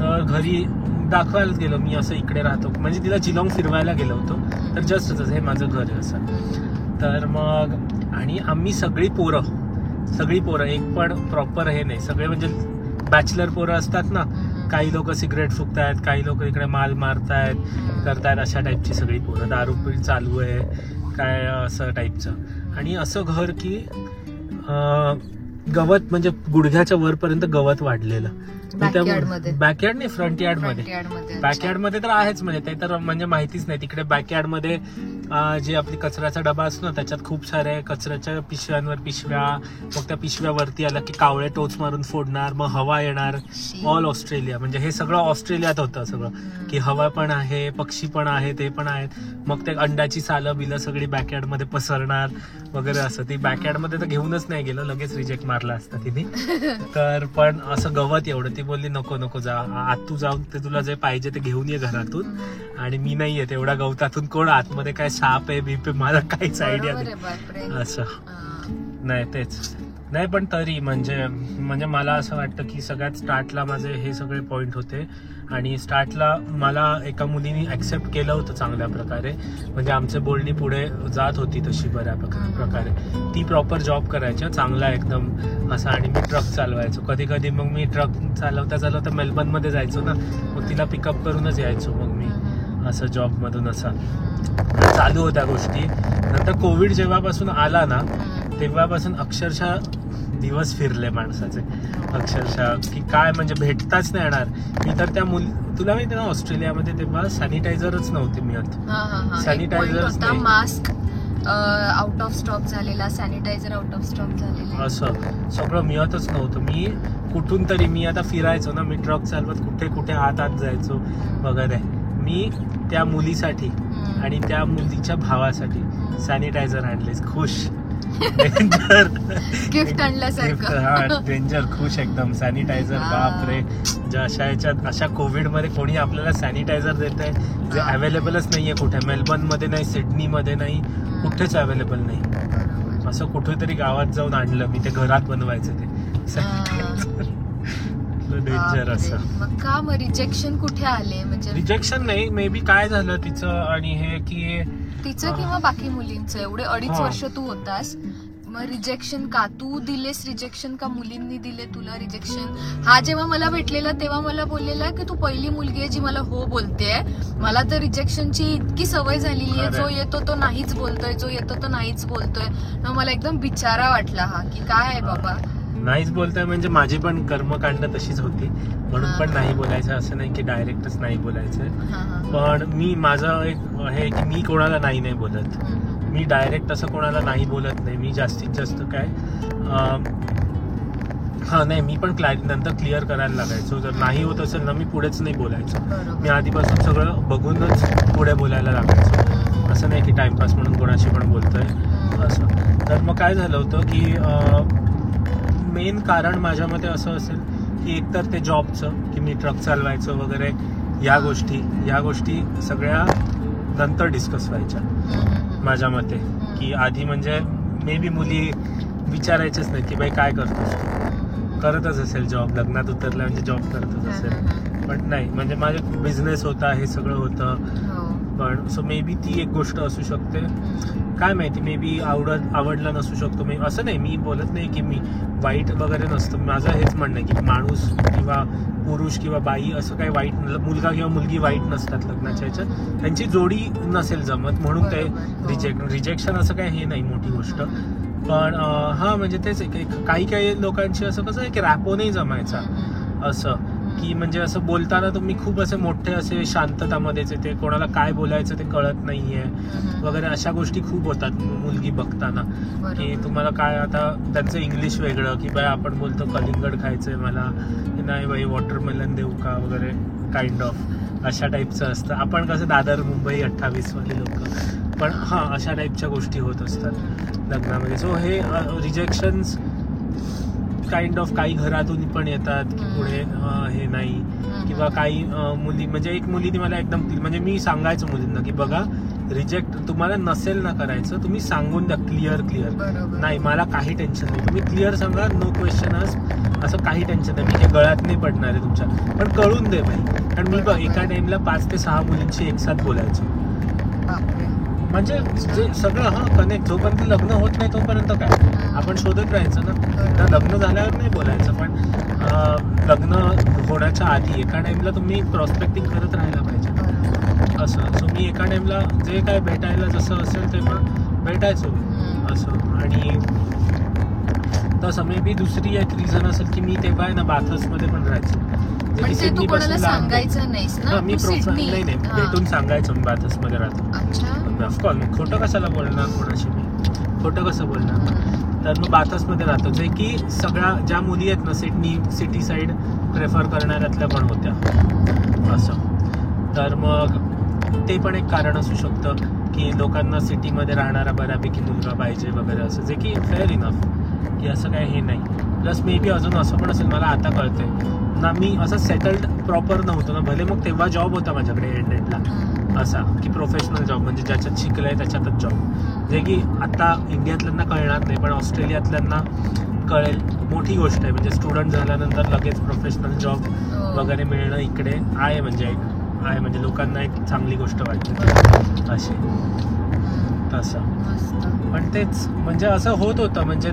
तर घरी दाखवायलाच गेलो मी, असं इकडे राहतो. म्हणजे तिला जिलॉंग फिरवायला गेलो होतो. तर जस्ट हे माझं घर आहे असं. तर मग आणि आम्ही सगळी पोरं एक पण प्रॉपर हे नाही, सगळे म्हणजे बॅचलर पोरं असतात ना, काही लोक सिगरेट फुकतायत, काही लोक इकडे माल मारतायत करतायत, अशा टाईपची सगळी पोरं. दारू पिऊन चालू आहे काय असं टाईपचं. आणि असं घर की गवत म्हणजे गुडघ्याच्या वरपर्यंत गवत वाढलेलं. बॅकयार्ड नाही, फ्रंट यार्ड मध्ये. बॅकयार्ड मध्ये तर आहेच, म्हणजे ते तर म्हणजे माहितीच नाही. तिकडे बॅकयार्ड मध्ये जे आपली कचऱ्याचा डबा असतो ना, त्याच्यात खूप सारे कचऱ्याच्या पिशव्यांवर पिशव्या. मग त्या पिशव्यावरती आला की कावळे टोच मारून फोडणार, मग हवा येणार. ऑल ऑस्ट्रेलिया, म्हणजे हे सगळं ऑस्ट्रेलियात होतं सगळं. की हवा पण आहे, पक्षी पण आहे, ते पण आहेत. मग ते अंड्याची सालं बिलं सगळी बॅकयार्ड मध्ये पसरणार वगैरे असं. ती बॅकयार्ड मध्ये तर घेऊनच नाही गेलं, लगेच रिजेक्ट मारला असता तिने. तर पण असं गवत एवढं. ती बोलली नको जा, आत तू जाऊन ते तुला जे पाहिजे ते घेऊन ये घरातून. आणि मी नाही येत एवढ्या गवतातून. कोण आतमध्ये काय साप आहे बीप आहे, मला काहीच आयडिया नाही असं. नाही तेच नाही, पण तरी म्हणजे मला असं वाटतं की सगळ्यात स्टार्टला माझे हे सगळे पॉईंट होते. आणि स्टार्टला मला एका मुलीने ऍक्सेप्ट केलं होतं चांगल्या प्रकारे. म्हणजे आमची बोलणी पुढे जात होती तशी बऱ्या प्रकारे. ती प्रॉपर जॉब करायची चांगला एकदम असा. आणि मी ट्रक चालवायचो कधी कधी. मग मी ट्रक चालवता मेलबर्नमध्ये जायचो ना, मग तिला पिकअप करूनच यायचो मग मी असं जॉबमधून. असं चालू होत्या गोष्टी. नंतर कोविड जेव्हापासून आला ना, तेव्हापासून अक्षरशः दिवस फिरले माणसाचे अक्षरशः. की काय म्हणजे भेटताच नाही येणार. मी तर त्या तुला माहिती ना, ऑस्ट्रेलियामध्ये तेव्हा सॅनिटायझरच नव्हते मिळत. सॅनिटायझरच नाही, मास्क आउट ऑफ स्टॉक झालेला, सॅनिटायझर आउट ऑफ स्टॉक झालेला, असं सगळं मिळतच नव्हतं. मी कुठून तरी मी आता फिरायचो ना, मी ट्रक चालवत कुठे आत जायचो वगैरे. मी त्या मुलीसाठी आणि त्या मुलीच्या भावासाठी सॅनिटायझर आणलेच. खुश, डेंजर गिफ्ट आणल्यासारखं. हा, डेंजर खुश एकदम. सॅनिटायझर बापरे. अशा कोविड मध्ये कोणी आपल्याला सॅनिटायझर देत आहे जे अवेलेबलच नाहीये कुठे. मेलबर्न मध्ये नाही, सिडनी मध्ये नाही, कुठेच अवेलेबल नाही. असं कुठेतरी गावात जाऊन आणलं मी. ते घरात बनवायचं ते सॅनिटायझर. डेंजर असं. मग का मग रिजेक्शन कुठे आले? म्हणजे रिजेक्शन नाही, मे बी काय झालं तिचं आणि हे की तिचं किंवा बाकी मुलींचं. एवढे 2.5 वर्ष तू होतास, मग रिजेक्शन का तू दिलेस? रिजेक्शन का मुलींनी दिले तुला रिजेक्शन? हा जेव्हा मला भेटलेला तेव्हा मला बोललेला की तू पहिली मुलगी आहे जी मला हो बोलतेय. मला तर रिजेक्शनची इतकी सवय झालेली आहे, जो येतो तो नाहीच बोलतोय, जो येतो तो नाहीच बोलतोय. मग मला एकदम बिचारा वाटला हा, की काय आहे बाबा नाहीच बोलताय. म्हणजे माझी पण कर्मकांड तशीच होती, म्हणून पण नाही बोलायचं असं नाही की डायरेक्टच नाही बोलायचं. पण मी माझं एक हे की मी कोणाला नाही बोलत. मी डायरेक्ट असं कोणाला नाही बोलत नाही. मी जास्तीत जास्त काय नाही, मी पण नंतर क्लिअर करायला लागायचो. जर नाही होत असेल ना, मी पुढेच नाही बोलायचो. मी आधीपासून सगळं बघूनच पुढे बोलायला लागायचो. असं नाही की टाइमपास म्हणून कोणाशी पण बोलतोय असं. तर मग काय झालं होतं की मेन कारण माझ्या मते असं असेल की एकतर ते जॉबचं, की मी ट्रक चालवायचो वगैरे, या गोष्टी सगळ्या नंतर डिस्कस व्हायच्या माझ्या मते. की आधी म्हणजे मे बी मुली विचारायचेच नाही की बाई काय करतोस तू, करतच असेल जॉब, लग्नात उतरला म्हणजे जॉब करतच असेल. पण नाही, म्हणजे माझा बिझनेस होता, हे सगळं होतं. पण सो मे बी ती एक गोष्ट असू शकते, काय माहिती, मे बी आवडला नसू शकतो. मी असं नाही, मी बोलत नाही की मी वाईट वगैरे नसतं. माझं हेच म्हणणं आहे की माणूस किंवा पुरुष किंवा बाई असं काही वाईट, मुलगा किंवा मुलगी वाईट नसतात लग्नाच्या ह्याच्यात. त्यांची जोडी नसेल जमत म्हणून ते रिजेक्शन असं काही हे नाही मोठी गोष्ट. पण हां, म्हणजे तेच काही लोकांची असं कसं आहे की रॅपो नाही जमायचा, असं की म्हणजे असं बोलताना तुम्ही खूप असे मोठे असे शांततामध्येच येते, कोणाला काय बोलायचं ते कळत नाहीये वगैरे, अशा गोष्टी खूप होतात मुलगी बघताना. की तुम्हाला काय, आता त्यांचं इंग्लिश वेगळं, की बाई आपण बोलतो कलिंगड खायचंय मला, नाही बाई वॉटरमेलन देऊ का वगैरे, काइंड ऑफ अशा टाईपचं असतं. आपण कसं दादर मुंबई 28 वाले लोक, पण हां अशा टाईपच्या गोष्टी होत असतात लग्नामध्ये. सो हे रिजेक्शन्स काइंड ऑफ काही घरातून पण येतात की पुढे हे नाही, किंवा काही मुली, म्हणजे एक मुलीने मला एकदम, म्हणजे मी सांगायचं मुलींना की बघा रिजेक्ट तुम्हाला नसेल ना करायचं, तुम्ही सांगून द्या क्लिअर नाही मला काही टेन्शन नाही, तुम्ही क्लिअर सांगा, नो क्वेश्चन असं काही टेन्शन नाही, मी हे गळ्यात नाही पडणार आहे तुमच्या, पण कळून दे भाई. कारण मी एका टाइमला 5 ते 6 मुलींशी एक साथ बोलायचो, म्हणजे सगळं कनेक्ट. जोपर्यंत लग्न होत नाही तोपर्यंत काय आपण शोधत राहायचं ना, तर लग्न झाल्यावर नाही बोलायचं, पण लग्न होण्याच्या आधी एका टाइमला तुम्ही प्रॉस्पेक्टिंग करत राहायला पाहिजे असं. सो मी एका टाइमला जे काय भेटायला जसं असेल ते पण भेटायचो असं. आणि तसं मे बी दुसरी एक रिझन असेल की मी तेव्हा आहे ना बाथर्समध्ये पण राहायचो. तू कोणाला सांगायचं नाहीस ना? मी नाही भेटून सांगायचो मी बाथर्समध्ये राहतो. ऑफकोर्स मग खोटं कशाला बोलणार कोणाशी, मी खोटं कसं बोलणार. तर मग बाथर्समध्ये राहतो, जे की सगळ्या ज्या मुली आहेत ना सिटी साईड प्रेफर करणाऱ्यातल्या पण होत्या असं. तर मग ते पण एक कारण असू शकतं की लोकांना सिटीमध्ये राहणारा बऱ्यापैकी मुलगा पाहिजे वगैरे असं, जे की फेअर इनफ, की असं काही हे नाही. प्लस मे बी अजून असं पण असेल, मला आता कळतंय ना, मी असं सेटल्ड प्रॉपर नव्हतो ना, भले मग तेव्हा जॉब होता माझ्याकडे एंडेडला असा की प्रोफेशनल जॉब, म्हणजे ज्याच्यात शिकलंय त्याच्यातच जॉब, जे की आता इंडियातल्यांना कळणार नाही पण ऑस्ट्रेलियातल्यांना कळेल, मोठी गोष्ट आहे. म्हणजे स्टुडंट झाल्यानंतर लगेच प्रोफेशनल जॉब वगैरे मिळणं इकडे आहे, म्हणजे लोकांना एक चांगली गोष्ट वाटते अशी तसं. पण तेच म्हणजे असं होत होतं, म्हणजे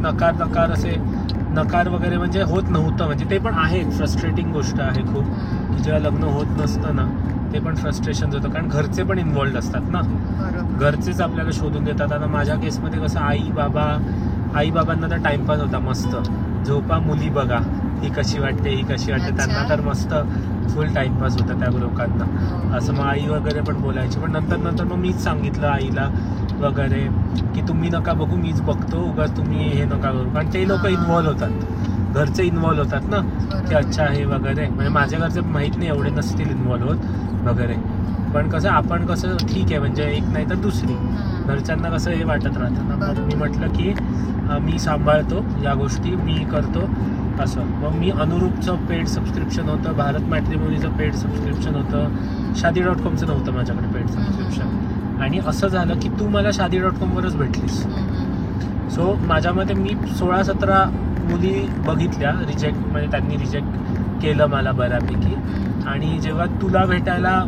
नकार वगैरे म्हणजे होत नव्हतं, म्हणजे ते पण आहे फ्रस्ट्रेटिंग गोष्ट आहे खूप, की जेव्हा लग्न होत नसतं ना ते पण फ्रस्ट्रेशन होतं, कारण घरचे पण इन्व्हॉल्ड असतात ना, घरचेच आपल्याला शोधून देतात. आता माझ्या केसमध्ये कसं आई बाबांना तर टाइमपास होता मस्त, झोपा मुली बघा, ही कशी वाटते त्यांना तर मस्त फुल टाइमपास होता त्या लोकांना असं. मग आई वगैरे पण बोलायची, पण नंतर मग मीच सांगितलं आईला वगैरे की तुम्ही नका बघू, मीच बघतो, उगाच तुम्ही हे नका करू, कारण ते लोक इन्व्हॉल्व होतात, घरचे इन्व्हॉल्व होतात ना, की अच्छा हे वगैरे. म्हणजे माझ्या घरचे माहीत नाही, एवढे नसतील इन्व्हॉल्व होत वगैरे, पण कसं आपण कसं ठीक आहे, म्हणजे एक नाही तर दुसरी, घरच्यांना कसं हे वाटत राहतं ना. मग मी म्हटलं की मी सांभाळतो या गोष्टी, मी करतो असं. मग मी अनुरूपचं पेड सबस्क्रिप्शन होतं, भारत मॅट्रिमोनीचं पेड सबस्क्रिप्शन होतं, shaadi.comचं नव्हतं माझ्याकडे पेड सबस्क्रिप्शन. आणि असं झालं की तू मला shaadi.com वरच भेटलीस. सो माझ्यामध्ये मी 16-17 मुली बघितल्या म्हणजे त्यांनी रिजेक्ट केलं मला बऱ्यापैकी. आणि जेव्हा तुला भेटायला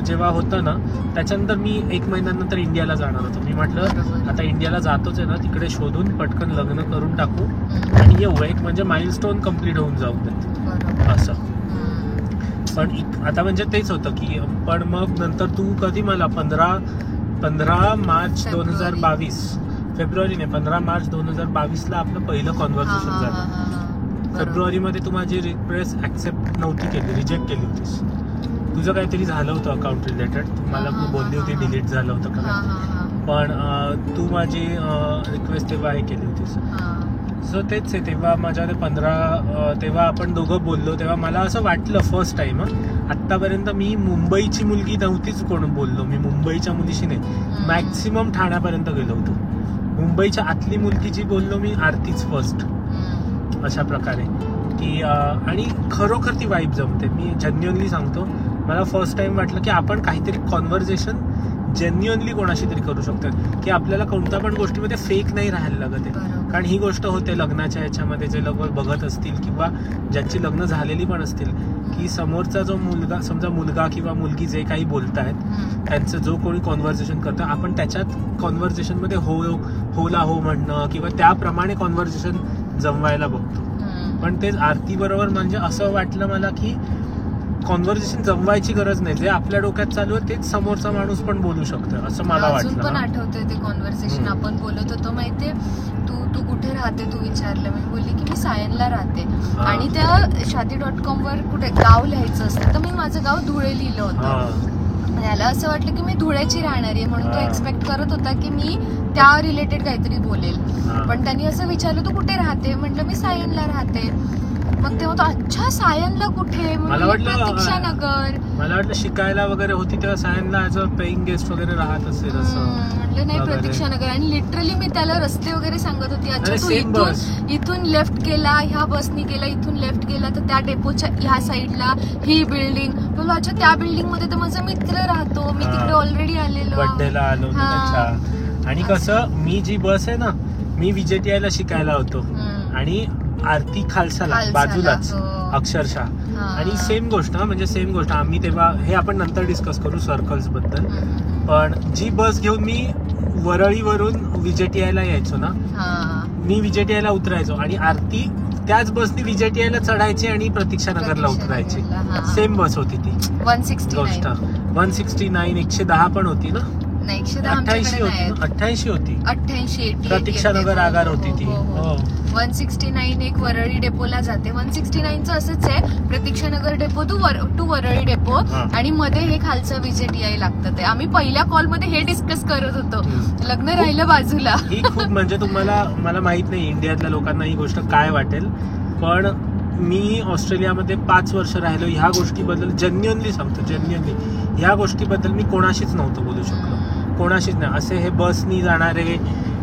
जेव्हा होतं ना, त्याच्यानंतर मी 1 महिन्यानंतर इंडियाला जाणार होतो. मी म्हटलं आता इंडियाला जातोच आहे ना, तिकडे शोधून पटकन लग्न करून टाकू आणि येऊ, एक म्हणजे माइलस्टोन कम्प्लीट होऊन जाऊ देत असं. पण आता म्हणजे तेच होतं की, पण मग नंतर तू कधी मला 15 मार्च 2022 फेब्रुवारी नाही 15 मार्च 2022ला आपलं पहिलं कॉन्व्हर्सेशन झालं. फेब्रुवारीमध्ये तू माझी रिक्वेस्ट ऍक्सेप्ट नव्हती केली, रिजेक्ट केली होतीस. तुझं काहीतरी झालं होतं अकाउंट रिलेटेड, मला बोलली होती डिलीट झालं होतं का, पण तू माझी रिक्वेस्ट तेव्हा हे केली होतीस. सो तेच आहे, तेव्हा माझ्याकडे 15 तेव्हा आपण दोघं बोललो, तेव्हा मला असं वाटलं फर्स्ट टाइम आत्तापर्यंत मी मुंबईची मुलगी नव्हतीच कोण बोललो, मी मुंबईच्या मुलीशी नाही, मॅक्सिमम ठाण्यापर्यंत गेलो होतो. मुंबईच्या आतली मुलगी जी बोललो मी आरतीच फर्स्ट अशा प्रकारे की. आणि खरोखर ती वाईब जमते, मी जेन्युअनली सांगतो, मला फर्स्ट टाइम वाटलं की आपण काहीतरी कॉन्व्हर्सेशन जेन्युअनली कोणाशी तरी करू शकतो, की आपल्याला कोणत्या पण गोष्टीमध्ये फेक नाही राहायला लागत आहे. बरोबर. कारण ही गोष्ट होते लग्नाच्या ह्याच्यामध्ये, जे लोक बघत असतील किंवा ज्यांची लग्न झालेली पण असतील, की समोरचा जो मुलगा, समजा मुलगा किंवा मुलगी जे काही बोलतायत त्यांचं जो कोणी कॉन्व्हर्सेशन करतं, आपण त्याच्यात कॉन्व्हर्सेशनमध्ये होला हो म्हणणं किंवा त्याप्रमाणे कॉन्व्हर्सेशन जमवायला बघतो. पण तेच आरती बरोबर म्हणजे असं वाटलं मला की कॉन्व्हर्सेशन जमवायची गरज नाही, जे आपल्या डोक्यात चालू आहे तेच समोरचा माणूस पण बोलू शकतो असं मला अजून पण वाटलं. आठवतंय ते कॉन्व्हर्सेशन आपण बोलत होतो माहितीये. तू कुठे राहते, तू विचारलं. मी बोलली की मी सायनला राहते. आणि त्या शादी.com वर कुठे गाव लिहायचं असतं, तर मी माझं गाव धुळे लिहिलं होतं. याला असं वाटलं की मी धुळ्याची राहणारी आहे, म्हणून तो एक्सपेक्ट करत होता की मी त्या रिलेटेड काहीतरी बोलेल. पण त्यांनी असं विचारलं तू कुठे राहते, म्हटलं मी सायनला राहते. मग तेव्हा तो अच्छा सायनला कुठे, मला वाटलं प्रतीक्षानगर. मला वाटलं शिकायला वगैरे होती तेव्हा सायनला ॲज अ पेईंग गेस्ट वगैरे राहत असेल असं. म्हटलं नाही प्रतीक्षानगर. आणि लिटरली मी त्याला रस्ते वगैरे सांगत होती. अच्छा तू इथून लेफ्ट गेला, ह्या बसनी गेला, इथून लेफ्ट गेला तर त्या डेपोच्या ह्या साईडला ही बिल्डिंग. बोललो अच्छा त्या बिल्डिंग मध्ये तर माझा मित्र राहतो, मी तिकडे ऑलरेडी आलेलो, बर्थडेला आलो. अच्छा. आणि कसं मी जी बस आहे ना, मी VJTI ला शिकायला होतो आणि आरती खालसाला बाजूलाच अक्षरशः. आणि सेम गोष्ट म्हणजे सेम गोष्ट आम्ही तेव्हा, हे आपण नंतर डिस्कस करू सर्कल्स बद्दल, पण जी बस घेऊन मी वरळीवरून VJTI ला यायचो ना, मी VJTI ला उतरायचो आणि आरती त्याच बसनी VJTI ला चढायची आणि प्रतीक्षानगरला उतरायची. सेम बस होती ती. 169 गोष्ट 169 110 पण होती ना, 188 होती. 88 प्रतीक्षानगर आगार होती ती. 169 एक वरळी डेपोला जाते. 169चं असंच आहे, Pratikshanagar depot to Worli depot आणि मध्ये हे खालचं VJTI लागतं. ते आम्ही पहिल्या कॉल मध्ये हे डिस्कस करत होतो. लग्न राहिलं बाजूला. ही खूप म्हणजे मला माहित नाही इंडियातल्या लोकांना ही गोष्ट काय वाटेल, पण मी ऑस्ट्रेलियामध्ये 5 वर्ष राहिलो. ह्या गोष्टीबद्दल जेन्युअनली सांगतो, जेन्युअनली ह्या गोष्टीबद्दल मी कोणाशीच नव्हतं बोलू शकलो, कोणाशीच नाही. असे हे बसनी जाणारे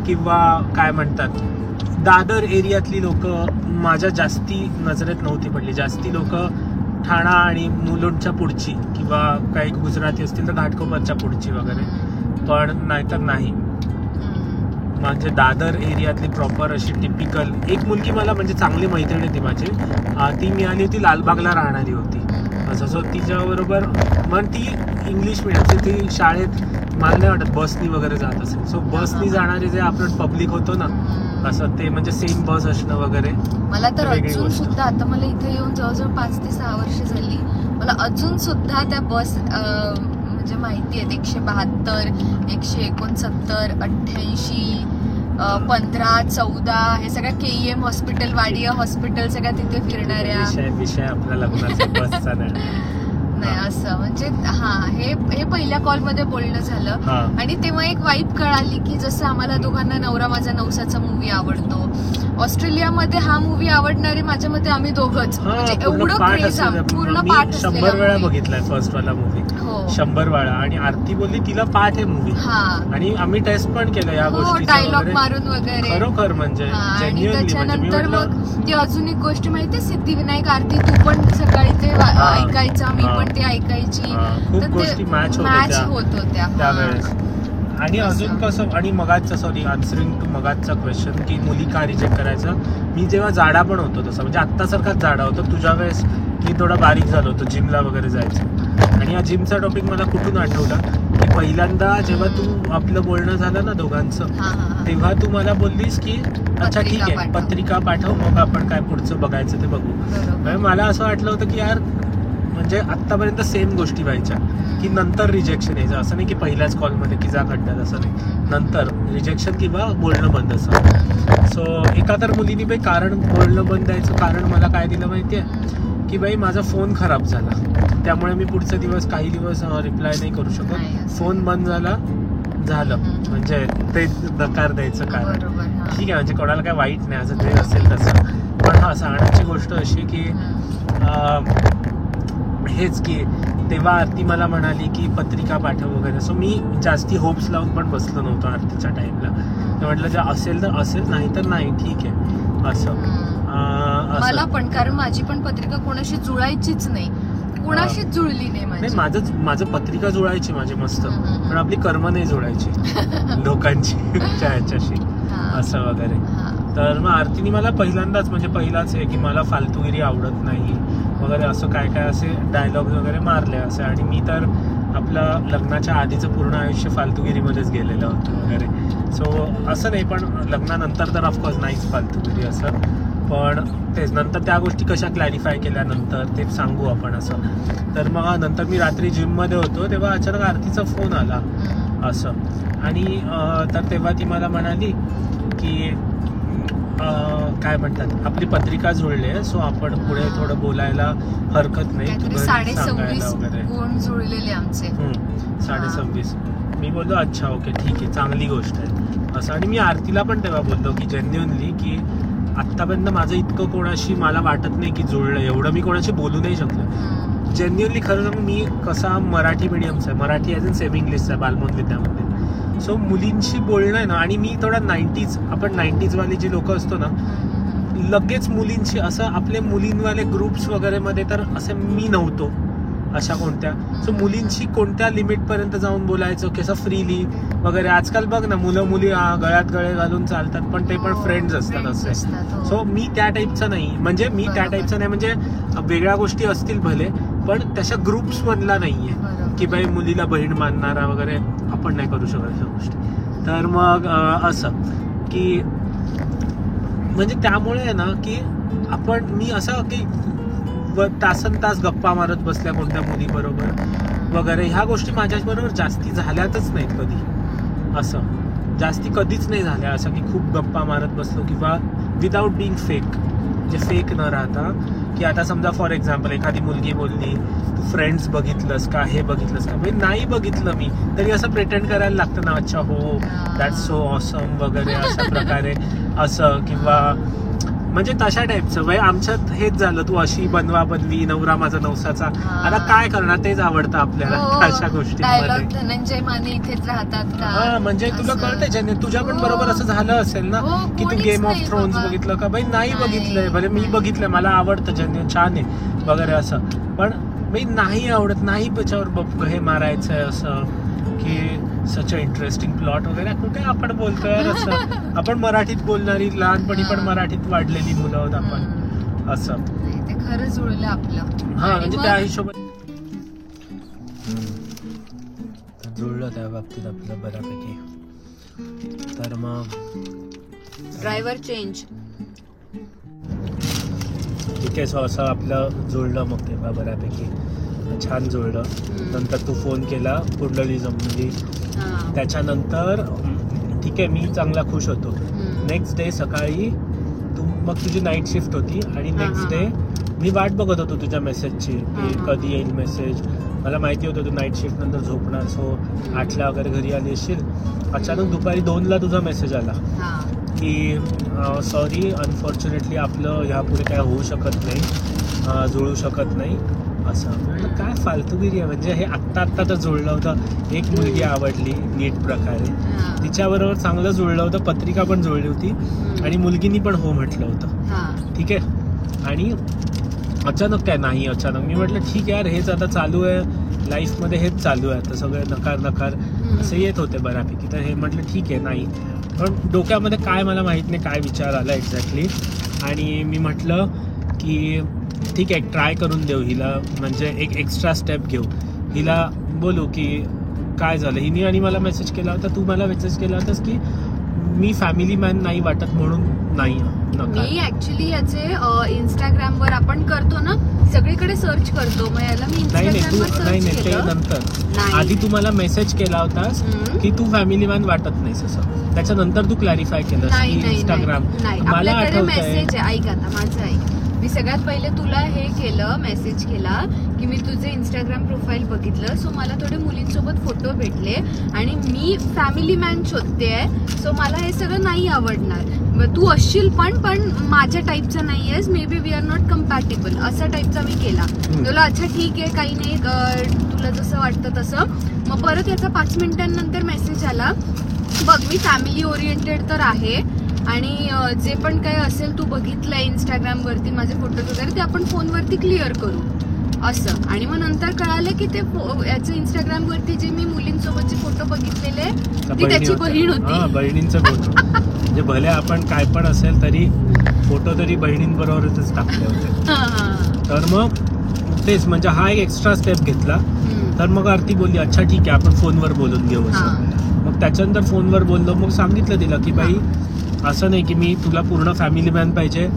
किंवा काय म्हणतात दादर एरियातली लोक माझ्या जास्ती नजरेत नव्हती पडली. जास्ती लोक ठाणा आणि मुलुंडच्या पुढची किंवा काही गुजराती असतील तर घाटकोपरच्या पुढची वगैरे, पण नाहीतर नाही. म्हणजे दादर एरियातली प्रॉपर अशी टिपिकल. एक मुलगी मला म्हणजे चांगली मैत्रीण होती माझी, ती मिळाली होती लालबागला राहणारी होती असं. सो तिच्याबरोबर मग ती इंग्लिश मिडियमची, ती शाळेत मला नाही वाटत बसनी वगैरे जात असेल. सो बसनी जाणारे जे आपण पब्लिक होतो ना असं, ते म्हणजे सेम बस असणं वगैरे. मला तर अजून सुद्धा, आता मला इथे येऊन जवळजवळ 5 ते 6 वर्ष झाली, मला अजून सुद्धा त्या बस म्हणजे माहिती आहेत. 172 169 88 15 14 हे सगळ्या KEM हॉस्पिटल, वाडिया हॉस्पिटल, सगळ्या तिथे फिरणाऱ्या. विषय आपला लग्नाचा बसचा नाही असं म्हणजे हे पहिल्या कॉल मध्ये बोलणं झालं. आणि तेव्हा एक वाईब कळाली की जसं आम्हाला दोघांना नवरा माझा नवसाचा मूवी आवडतो, ऑस्ट्रेलियामध्ये हा मूवी आवडणारे माझ्या मते आम्ही दोघंच. म्हणजे एवढं क्रेज, पूर्ण पाठ 100 वेळा बघितलाय फर्स्ट वाला मूवी. 100 वेळा. आणि आरती बोलली तिला पाठ आहे मूवी, आणि आम्ही टेस्ट पण केलं या गोष्टी, डायलॉग मारून वगैरे खरोखर म्हणजे. आणि त्याच्यानंतर मग ती अजून एक गोष्ट माहिती, सिद्धिविनायक आरती तू पण सकाळी ते ऐकायचं, मी पण ते ऐकायची, खूप गोष्टी मॅच होत होत्या त्यावेळेस. आणि अजून कसं, आणि मगाचं सॉरी आन्सरिंग टू मगाचा क्वेश्चन की मुली का रिजेक्ट करायचं, मी जेव्हा जाडा पण होतो तसं, म्हणजे आत्तासारखाच जाडा होतो, तुझ्या वेळेस मी थोडा बारीक झालो होतो, जिमला वगैरे जायचं. आणि या जिमचा टॉपिक मला कुठून आठवला की पहिल्यांदा जेव्हा तू आपलं बोलणं झालं ना दोघांचं, तेव्हा तू मला बोललीस की अच्छा ठीक आहे पत्रिका पाठव, मग आपण काय पुढचं बघायचं ते बघू. मला असं वाटलं होतं की यार म्हणजे आत्तापर्यंत सेम गोष्टी व्हायच्या की नंतर रिजेक्शन यायचं, असं नाही की पहिल्याच कॉलमध्ये की जा खड्ड्यात, असं नाही, नंतर रिजेक्शन किंवा बोलणं बंद असं. सो एका तर मुलीने कारण बोलणं बंद द्यायचं कारण मला काय दिलं माहितीये की बाई माझा फोन खराब झाला, त्यामुळे मी पुढचे दिवस काही दिवस रिप्लाय नाही करू शकत, फोन बंद झालं म्हणजे ते नकार द्यायचं कारण. ठीक आहे, म्हणजे कोणाला काय वाईट नाही, असं जे असेल तसं. पण सांगण्याची गोष्ट अशी की हेच की तेव्हा आरती मला म्हणाली की पत्रिका पाठव वगैरे. सो मी जास्ती होप्स लावून पण बसलो नव्हतो आरतीच्या टाइमला. म्हटलं जे असेल तर असेल, नाही तर नाही, ठीक आहे असं. मला पण, कारण माझी पण पत्रिका कोणाशी जुळायचीच नाही, कुणाशीच जुळली नाही नाही, माझं पत्रिका जुळायची माझी मस्त, पण आपली कर्म नाही जुळायची लोकांची ह्याच्याशी असं वगैरे. तर मग आरतीने मला पहिल्यांदाच म्हणजे पहिलाच आहे की मला फालतूगिरी आवडत नाही वगैरे असं काय काय असे डायलॉग वगैरे मारले असे. आणि मी तर आपलं लग्नाच्या आधीचं पूर्ण आयुष्य फालतूगिरीमध्येच गेलेलं होतं वगैरे. सो असं नाही, पण लग्नानंतर तर ऑफकोर्स नाहीच फालतूगिरी असं. पण तेच नंतर त्या गोष्टी कशा क्लॅरिफाय केल्यानंतर ते सांगू आपण असं. तर मग नंतर मी रात्री जिममध्ये होतो तेव्हा अचानक आरतीचा फोन आला असं. आणि तर तेव्हा ती मला म्हणाली की काय म्हणतात आपली पत्रिका जुळली आहे, सो आपण पुढे थोडं बोलायला हरकत नाही, तू घरी सांगायला वगैरे. गुण जुळलेले आमचे 26.5. मी बोललो अच्छा ओके ठीक आहे, चांगली गोष्ट आहे असं. आणि मी आरतीला पण तेव्हा बोललो की जेन्युअनली की आत्तापर्यंत माझं इतकं कोणाशी मला वाटत नाही की जुळलं, एवढं मी कोणाशी बोलू नाही शकलो जेन्युअनली. खरं सांगू मी कसा मराठी मीडियमचा आहे, मराठी ॲज इन सेव्ह इंग्लिशचा आहे बालमोद विद्यामध्ये. सो मुलींशी बोलणं आहे ना, आणि मी थोडा 90s आपण 90s वाले जी लोक असतो ना लगेच मुलींशी असं आपले मुलींवाले ग्रुप्स वगैरे मध्ये तर असे मी नव्हतो अशा कोणत्या. सो मुलींशी कोणत्या लिमिटपर्यंत जाऊन बोलायचं कसं फ्रीली वगैरे. आजकाल बघ ना मुलं मुली गळ्यात गळे घालून चालतात पण ते पण फ्रेंड्स असतात असे. सो मी त्या टाईपचा नाही, म्हणजे मी त्या टाईपचा नाही म्हणजे वेगळ्या गोष्टी असतील भले पण तशा ग्रुप्स मधला नाहीये की बाई मुलीला बहीण मानणारा वगैरे आपण नाही करू शकत अशा गोष्टी. तर मग असं की म्हणजे त्यामुळे आहे ना की मी असं की तासन तास गप्पा मारत बसल्या कोणत्या मुलीबरोबर वगैरे ह्या गोष्टी माझ्याबरोबर जास्ती झाल्यातच नाहीत कधी असं. जास्ती कधीच नाही झाल्या असं की खूप गप्पा मारत बसलो किंवा विदाऊट बिंग फेक, म्हणजे फेक न राहता की आता समजा फॉर एक्झाम्पल एखादी मुलगी बोलली तू फ्रेंड्स बघितलंस का, हे बघितलंस का, म्हणजे नाही बघितलं मी तरी असं प्रिटेंड करायला लागतं ना, अच्छा हो दॅट्स सो ऑसम वगैरे अशा प्रकारे असं. किंवा म्हणजे तशा टाईपचं भाई आमच्यात हेच झालं, तू अशी बनवा बनवी नवरा माझा नवसाचा. आता काय करणार, तेच आवडतं आपल्याला अशा गोष्टींमध्ये. धनंजय माने इथेच राहतात का, हा म्हणजे तुला कळतंय ज्याने तुझ्या पण बरोबर असं झालं असेल ना की तू गेम ऑफ थ्रोन्स बघितलं का. भाई नाही बघितलंय, भले मी बघितलंय मला आवडतं ज्याने छान आहे वगैरे असं, पण भाई नाही आवडत, नाही त्याच्यावर हे मारायचंय असं की सच अ इंटरेस्टिंग प्लॉट वगैरे. कुठे आपण बोलतोय असं, आपण मराठीत बोलणारी लहानपणी पण मराठीत वाढलेली मुलं आहोत आपण असं. ते खरं जुळलं आपलं. हा म्हणजे त्या हिशोबात जुळलं त्या बाबतीत आपलं बऱ्यापैकी. तर मग ड्रायव्हर चेंज ठीक आहे. सो असं आपलं जुळलं मग तेव्हा बऱ्यापैकी छान जुळलं. नंतर तू फोन केला कुंडली जमली, त्याच्यानंतर ठीक आहे मी चांगला खुश होतो. नेक्स्ट डे सकाळी मग तुझी नाईट शिफ्ट होती आणि नेक्स्ट डे मी वाट बघत होतो तुझ्या मेसेजची की कधी येईल मेसेज. मला माहिती होतं तू नाईट शिफ्ट नंतर झोपणार, सो 8ला वगैरे घरी आली असशील. अचानक दुपारी 2ला तुझा मेसेज आला की सॉरी अनफॉर्च्युनेटली आपलं ह्यापुढे काय होऊ शकत नाही, जुळू शकत नाही असं. काय फालतूगिरी आहे, म्हणजे हे आत्ता तर जुळलं होतं. एक मुलगी आवडली नीट प्रकारे, तिच्याबरोबर चांगलं जुळलं होतं, पत्रिका पण जुळली होती आणि मुलगीनी पण हो म्हटलं होतं ठीक आहे. आणि अचानक काय नाही, अचानक मी म्हटलं ठीक आहे यार हेच आता चालू आहे लाईफमध्ये, हेच चालू आहे आता सगळे नकार असे येत होते बऱ्यापैकी. तर हे म्हटलं ठीक आहे नाही, पण डोक्यामध्ये काय मला माहीत नाही काय विचार आला एक्झॅक्टली. आणि मी म्हटलं की ठीक आहे ट्राय करून देऊ हिला, म्हणजे एक एक्स्ट्रा स्टेप घेऊ, हिला बोलू की काय झालं. हिने आणि मला मेसेज केला होता, तू मला मेसेज केला होतास की मी फॅमिली मॅन नाही वाटत म्हणून नाही. मी ऍक्च्युली याचे इंस्टाग्रामवर आपण करतो ना सगळीकडे सर्च करतो, मग याला मी नाही ते नंतर आधी तू मला मेसेज केला होतास की तू फॅमिली मॅन वाटत नाहीस असं, त्याच्यानंतर तू क्लॅरिफाय केलं इंस्टाग्राम. मला आठवतंय ऐक आता माझं ऐक, मी सगळ्यात पहिले तुला हे केलं मेसेज केला की मी तुझे इंस्टाग्राम प्रोफाईल बघितलं, सो मला थोडे मुलींसोबत फोटो भेटले आणि मी फॅमिली मॅन शोधते आहे, सो मला हे सगळं नाही आवडणार. तू असशील पण माझ्या टाईपचा नाही आहेस, maybe we are not compatible असा टाईपचा मी केला. तुला अच्छा ठीक आहे काही नाही तुला जसं वाटतं तसं. मग परत याचा 5 मिनिटांनंतर मेसेज आला, बघ मी फॅमिली ओरिएंटेड तर आहे आणि जे पण काही असेल तू बघितलंय इंस्टाग्राम वरती माझे फोटोज वगैरे ते आपण फोनवरती क्लिअर करू. असं. आणि मग नंतर कळालं की ते याचं Instagram वरती जे मी मुलींसोबतचे फोटो बघितलेले ती त्याची बहीण होती. बहिणींचा फोटो म्हणजे भले आपण काय पण असेल तरी फोटो तरी बहिणींबरोबरच टाकले होते. तर मग तेच म्हणजे हा एक एक्स्ट्रा स्टेप घेतला. तर मग आरती बोलली अच्छा ठीक आहे आपण फोनवर बोलून घेऊ असं. मग त्याच्यानंतर फोनवर बोललो. मग सांगितलं तिला की बाई असं नाही की मी तुला पूर्ण फॅमिली मॅन पाहिजे.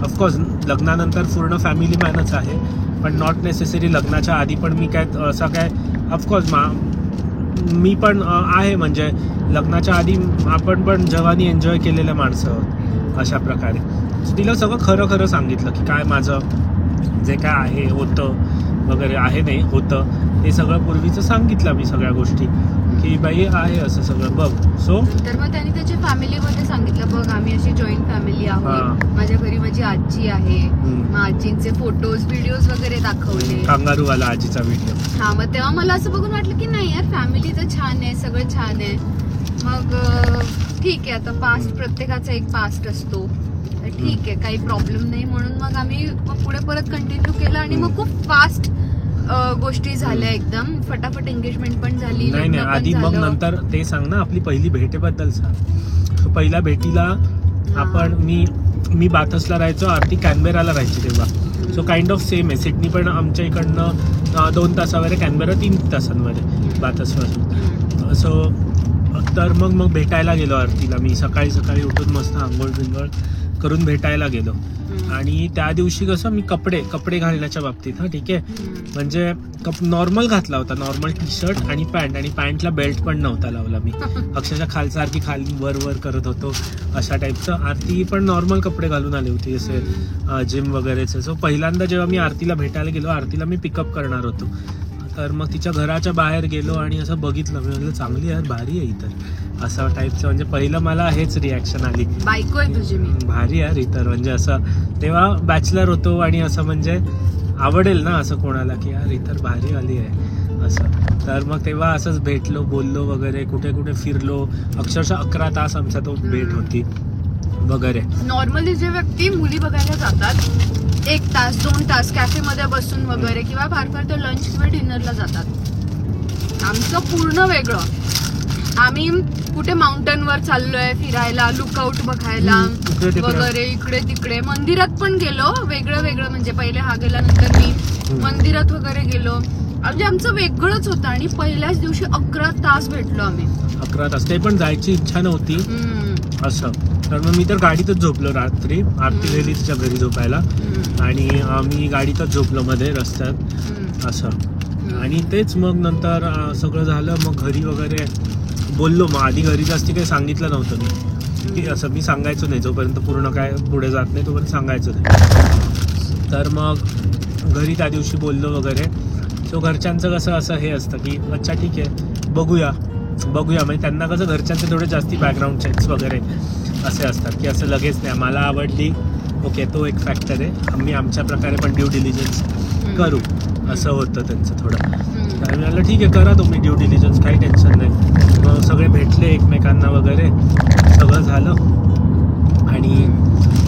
ऑफकोर्स लग्नानंतर पूर्ण फॅमिली मॅनच आहे पण नॉट नेसेसरी लग्नाच्या आधी पण मी काय असं काय ऑफकोर्स मी पण आहे म्हणजे लग्नाच्या आधी आपण पण जवानी एन्जॉय केलेल्या माणसं आहोत अशा प्रकारे. तिला सगळं खरं खरं सांगितलं की काय माझं जे काय आहे होतं वगैरे आहे नाही होतं ते सगळं पूर्वीचं सांगितलं मी सगळ्या गोष्टी की बाई आहे असं सगळं बघ. सो तर मग त्यांनी त्याच्या फॅमिलीमध्ये सांगितलं बघ आम्ही अशी जॉईंट फॅमिली आहोत. माझ्या घरी माझी आजी आहे. मग आजींचे फोटोज व्हिडिओज वगैरे दाखवले. कांगारूवाला आजीचा व्हिडिओ. हा मग तेव्हा मला असं बघून वाटलं की नाही यार फॅमिली तर छान आहे सगळं छान आहे. मग ठीक आहे आता पास्ट प्रत्येकाचा एक पास्ट असतो ठीक आहे काही प्रॉब्लेम नाही. म्हणून मग आम्ही पुढे परत कंटिन्यू केलं आणि मग खूप फास्ट गोष्टी झाल्या एकदम फटाफट एंगेजमेंट पण झाली. नाही आधी मग नंतर ते सांग ना आपली पहिली भेटेबद्दल सांग. पहिल्या भेटीला आपण मी बाथसला राहायचो आरती कॅनबेराला राहायची तेव्हा. सो काइंड ऑफ सेम आहे. सिडनी पण आमच्या इकडनं 2 तासावर कॅनबेरा 3 तासांमध्ये बाथसपासून. सो तर मग भेटायला गेलो आरतीला. मी सकाळी उठून मस्त आंघोळ बिंघोळ करून भेटायला गेलो. आणि त्या दिवशी कसं मी कपडे घालण्याच्या बाबतीत ठीक आहे म्हणजे नॉर्मल घातला होता. नॉर्मल टी शर्ट आणि पॅन्ट आणि पॅन्टला बेल्ट पण नव्हता लावला मी. अक्षरशः खालसारखी खाली वर करत होतो अशा टाईपचं. आरती पण नॉर्मल कपडे घालून आले होते जसे जिम वगैरेचे. सो पहिल्यांदा जेव्हा मी आरतीला भेटायला गेलो आरतीला मी पिकअप करणार होतो. तर मग तिच्या घराच्या बाहेर गेलो आणि असं बघितलं मी म्हटलं चांगली आहे भारी आहे इतर असं टाईपचं. म्हणजे पहिलं मला हेच रिॲक्शन आली बायको आहे तुझी भारी यार इतर म्हणजे असं. तेव्हा बॅचलर होतो आणि असं म्हणजे आवडेल ना असं कोणाला की यार इतर भारी आली आहे असं. तर मग तेव्हा असंच भेटलो बोललो वगैरे कुठे कुठे फिरलो. अक्षरशः 11 तास आमचा तो भेट होती वगैरे. नॉर्मली जे व्यक्ती मुली बघायला जातात 1 तास 2 तास कॅफेमध्ये बसून वगैरे किंवा फार फार तर लंच किंवा डिनरला जातात. आमचं पूर्ण वेगळं. आम्ही कुठे माउंटनवर चाललोय फिरायला लुकआउट बघायला वगैरे इकडे तिकडे. मंदिरात पण गेलो वेगळं म्हणजे पहिले हा गेल्यानंतर मी मंदिरात वगैरे गेलो. म्हणजे आमचं वेगळंच होतं. आणि पहिल्याच दिवशी 11 तास भेटलो आम्ही. 11 तास ते पण जायची इच्छा नव्हती असं. तर मग मी तर गाडीतच झोपलो रात्री. आरती गेली तिच्या घरी झोपायला आणि मी गाडीतच झोपलो मध्ये रस्त्यात असं. आणि तेच मग नंतर सगळं झालं. मग घरी वगैरे बोललो. मग आधी घरी जास्ती काही सांगितलं नव्हतं मी की असं मी सांगायचो नाही जोपर्यंत पूर्ण काय पुढे जात नाही तोपर्यंत सांगायचो नाही. तर मग घरी त्या दिवशी बोललो वगैरे. सो घरच्यांचं कसं असं हे असतं की अच्छा ठीक आहे बघूया म्हणजे त्यांना कसं घरच्यांचे थोडे जास्ती बॅकग्राऊंड चेक्स वगैरे असे असतात की असं लगेच नाही मला आवडली ओके तो एक फॅक्टर आहे आम्ही आमच्या प्रकारे पण ड्यू डिलिजन्स करू असं होतं त्यांचं थोडं. तर मी म्हटलं ठीक आहे करा तुम्ही ड्यू डिलिजन्स काही टेन्शन नाही. मग सगळे भेटले एकमेकांना वगैरे सगळं झालं. आणि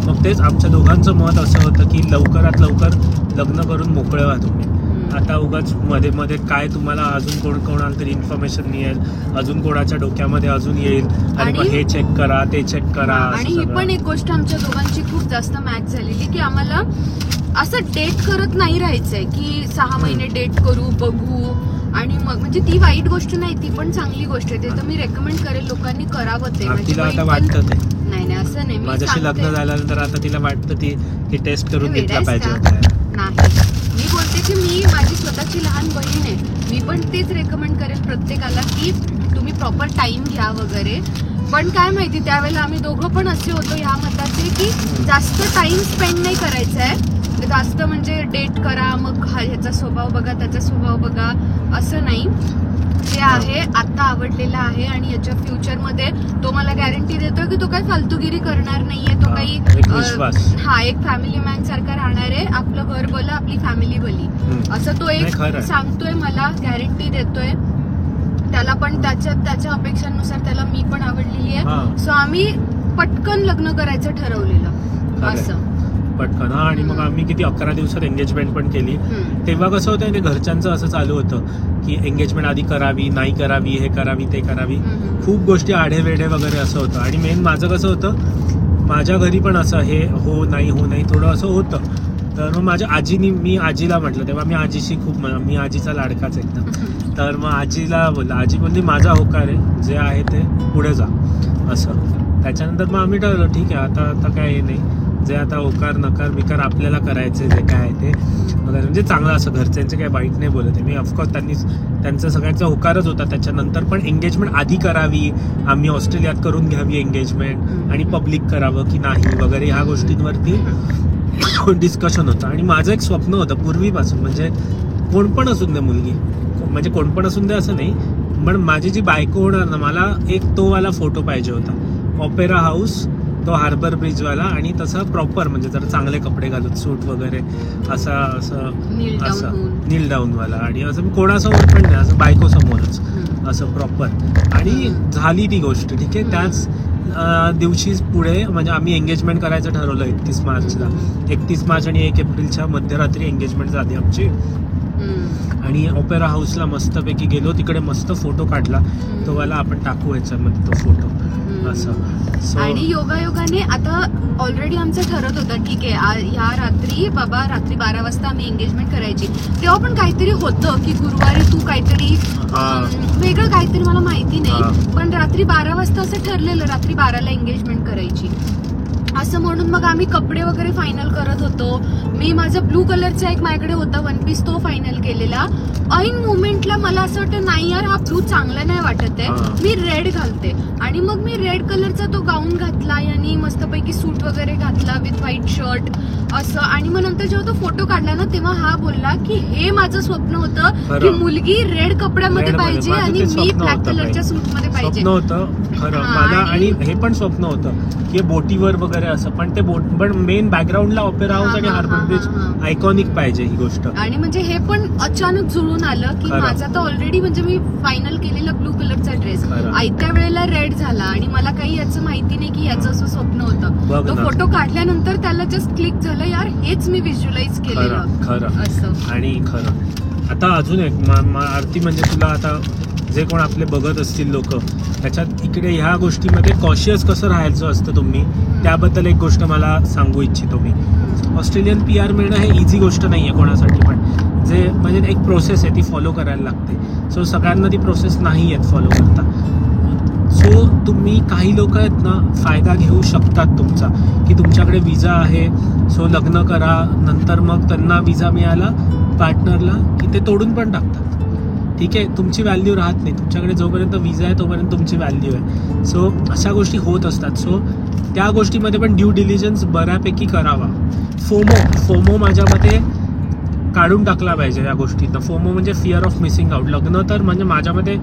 मग तेच आमच्या दोघांचं मत असं होतं की लवकरात लवकर लग्न करून मोकळे व्हा तुम्ही. आता उगाच मध्ये मध्ये काय तुम्हाला अजून कोणाला तरी इन्फॉर्मेशन मिळेल अजून कोणाच्या डोक्यामध्ये अजून येईल आणि मग हे चेक करा ते चेक करा. आणि ही पण एक गोष्ट आमच्या दोघांची खूप जास्त मॅच झालेली की आम्हाला असं डेट करत नाही राहायचंय की 6 महिने डेट करू बघू. आणि मग म्हणजे ती वाईट गोष्ट नाही ती पण चांगली गोष्ट आहे. ते तर मी रेकमेंड करेल लोकांनी करावं ते. तिला आता वाटतं ते नाही असं नाही माझ्याशी लग्न झाल्यानंतर आता तिला वाटतं ती टेस्ट करून घेतला पाहिजे. नाही मी बोलते की मी माझी स्वतःची लहान बहीण आहे. मी पण तेच रेकमेंड करेल प्रत्येकाला की तुम्ही प्रॉपर टाइम घ्या वगैरे. पण काय माहिती त्यावेळेला आम्ही दोघं पण असे होतो ह्या मताचे की जास्त टाइम स्पेंड नाही करायचा आहे. जास्त म्हणजे डेट करा मग ह्याचा स्वभाव बघा त्याचा स्वभाव बघा असं नाही. जे आहे आता आवडलेला आहे आणि याच्या फ्युचरमध्ये तो मला गॅरंटी देतो की तो काही फालतूगिरी करणार नाहीये. तो काही एक फॅमिली मॅन सारखा राहणार आहे. आपलं घर भलं आपली फॅमिली भली असं तो एक सांगतोय मला गॅरंटी देतोय. त्याला पण त्याच्या अपेक्षांनुसार त्याला मी पण आवडलेली आहे. सो आम्ही पटकन लग्न करायचं ठरवलेलं असं. पटकन. हा, आणि मग आम्ही किती 11 दिवसात एंगेजमेंट पण केली. तेव्हा कसं होतं ते घरच्यांचं असं चालू होतं की एंगेजमेंट आधी करावी नाही करावी, हे करावी ते करावी, खूप गोष्टी आढेवेढे वगैरे असं होतं. आणि मेन माझं कसं होतं, माझ्या घरी पण असं हे हो नाही थोडं असं होतं. तर मग माझ्या आजीनी, मी आजीला म्हटलं तेव्हा, मी आजीशी खूप, मी आजीचा लाडकाच एकदम. तर मग आजीला बोलला, आजी बोलली माझा होकार आहे, जे आहे ते पुढे जा असं. त्याच्यानंतर मग आम्ही ठरवलं ठीक आहे, आता काय हे नाही, जे आता होकार नकार बिकार आपल्याला करायचे जे काय आहे ते वगैरे, म्हणजे चांगलं असं घरच्यांचे काही वाईट नाही बोलत आहे मी. ऑफकोर्स त्यांचा सगळ्यांचा होकारच होता. त्याच्यानंतर पण एंगेजमेंट आधी करावी, आम्ही ऑस्ट्रेलियात करून घ्यावी एंगेजमेंट, आणि पब्लिक करावं की नाही वगैरे, ह्या गोष्टींवरती डिस्कशन होतं. आणि माझं एक स्वप्न होतं पूर्वीपासून, म्हणजे कोण पण असून दे मुलगी, म्हणजे कोण पण असून दे असं नाही, पण माझी जी बायको होणार ना, मला एक तो वाला फोटो पाहिजे होता, ऑपेरा हाऊस, तो हार्बर ब्रिजवाला, आणि तसा प्रॉपर, म्हणजे जरा चांगले कपडे घालून सूट वगैरे असं नील डाऊन वाला, आणि असं कोणासमोर पण नाही, असं बायको समोरच असं प्रॉपर. आणि झाली ती गोष्ट, ठीक आहे. त्याच दिवशी पुढे म्हणजे आम्ही एंगेजमेंट करायचं ठरवलं 31 मार्चला. 31 मार्च आणि 1 एप्रिलच्या मध्यरात्री एंगेजमेंट झाली आमची. आणि ऑपेरा हाऊसला मस्तपैकी गेलो, तिकडे मस्त फोटो काढला, तो वाला आपण टाकू याच्यामध्ये तो फोटो असं. आणि योगायोगाने आता ऑलरेडी आमचं ठरत होतं ठीक आहे ह्या रात्री 12 वाजता आम्ही एंगेजमेंट करायची. तेव्हा पण काहीतरी होतं की गुरुवारी तू काहीतरी वेगळं काहीतरी, मला माहिती नाही, पण रात्री 12 वाजता असं ठरलेलं, रात्री 12ला एंगेजमेंट करायची असं म्हणून. मग आम्ही कपडे वगैरे फायनल करत होतो. मी माझा ब्लू कलरचा एक माझ्याकडे होता वन पीस, तो फायनल केलेला. ऐन मुमेंटला मला असं वाटतं नाही यार हा ब्लू चांगला नाही वाटत आहे, मी रेड घालते. आणि मग मी रेड कलरचा तो गाऊन घातला आणि मस्तपैकी सूट वगैरे घातला विथ व्हाईट शर्ट असं. आणि मग नंतर जेव्हा तो फोटो काढला ना, तेव्हा हा बोलला की हे माझं स्वप्न होतं की मुलगी रेड कपड्यामध्ये पाहिजे आणि मी ब्लॅक कलरच्या सूट मध्ये पाहिजे. स्वप्न होतं खरं मला. आणि हे पण स्वप्न होतं की बोटीवर वगैरे असं, पण ते बोट, पण मेन बॅकग्राऊंडला ऑपेरा हाऊस आणि हार्बर ब्रिज आयकॉनिक पाहिजे ही गोष्ट. आणि म्हणजे हे पण अचानक जुळून आलं की माझा तर ऑलरेडी म्हणजे मी फायनल केलेला ब्लू कलरचा ड्रेस आयत्या वेळेला रेड झाला. आणि मला काही याचं माहिती नाही की याचं असं स्वप्न होतं. तो फोटो काढल्यानंतर त्याला जस्ट क्लिक झालं, यार हेच मी व्हिज्युअलाइज केलेलं खरं असं. आणि खरं आता अजून एक आरती, म्हणजे तुला आता जे कोण आपले बघत असतील लोक, त्याच्यात इकडे ह्या गोष्टीमध्ये कॉशियस कसं राहायचं असतं तुम्ही, त्याबद्दल एक गोष्ट मला सांगू इच्छितो मी. ऑस्ट्रेलियन PR मिळणं हे इझी गोष्ट नाही आहे कोणासाठी पण, जे म्हणजे एक प्रोसेस आहे ती फॉलो करायला लागते. सो सगळ्यांना ती प्रोसेस नाही आहेत फॉलो करता. सो तुम्ही काही लोक आहेत ना फायदा घेऊ शकतात तुमचा, की तुमच्याकडे विजा आहे सो लग्न करा, नंतर मग त्यांना विजा मिळाला पार्टनरला की ते तोडून पण टाकतात. ठीक आहे, तुमची व्हॅल्यू राहत नाही, तुमच्याकडे जोपर्यंत विजा आहे तोपर्यंत तुमची व्हॅल्यू आहे. सो अशा गोष्टी होत असतात. सो त्या गोष्टीमध्ये पण ड्यू डिलिजन्स बऱ्यापैकी करावा. फोमो माझ्या मते काढून टाकला पाहिजे या गोष्टींना. फोमो म्हणजे फिअर ऑफ मिसिंग आउट. लग्न तर म्हणजे माझ्यामध्ये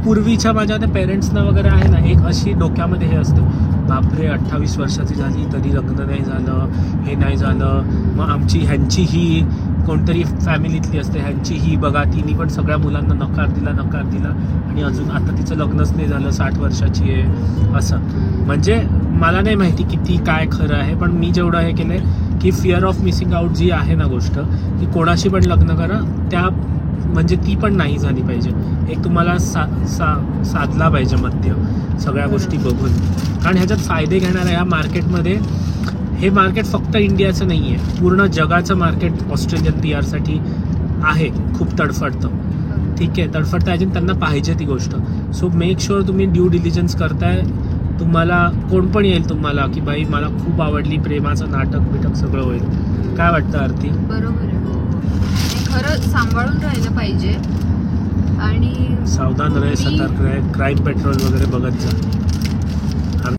पूर्वीच्या माझ्या त्या पेरेंट्सना वगैरे आहे ना, एक अशी डोक्यामध्ये हे असतं, बापरे 28 वर्षाची झाली तरी लग्न नाही झालं, हे नाही झालं, मग आमची ह्यांची ही कोणतरी फॅमिलीतली असते, ह्यांची ही बघा तिने पण सगळ्या मुलांना नकार दिला आणि अजून आता तिचं लग्नच नाही झालं, 60 वर्षाची आहे असं. म्हणजे मला नाही माहिती किती काय खरं आहे, पण मी जेवढं हे केलंय की फिअर ऑफ मिसिंग आउट जी आहे ना गोष्ट, की कोणाशी पण लग्न करा, त्या म्हणजे ती पण नाही झाली पाहिजे. एक तुम्हाला साधला पाहिजे मध्य सगळ्या गोष्टी बघून. कारण ह्याच्यात फायदे घेणाऱ्या ह्या मार्केटमध्ये, हे मार्केट फक्त इंडियाचं नाही आहे, पूर्ण जगाचं मार्केट ऑस्ट्रेलियन PR साठी आहे. खूप तडफडतं, ठीक आहे, तडफडतं अजून त्यांना पाहिजे ती गोष्ट. सो मेक शुअर तुम्ही ड्यू डिलिजन्स करताय. तुम्हाला कोण पण येईल तुम्हाला की बाई मला खूप आवडली, प्रेमाचं नाटक सगळं होईल. काय वाटतं आरती? बरोबर आहे, खरं सांभाळून राहिलं पाहिजे आणि सावधान राहा, सतर्क राहा, क्राईम पेट्रोल वगैरे बघत जा.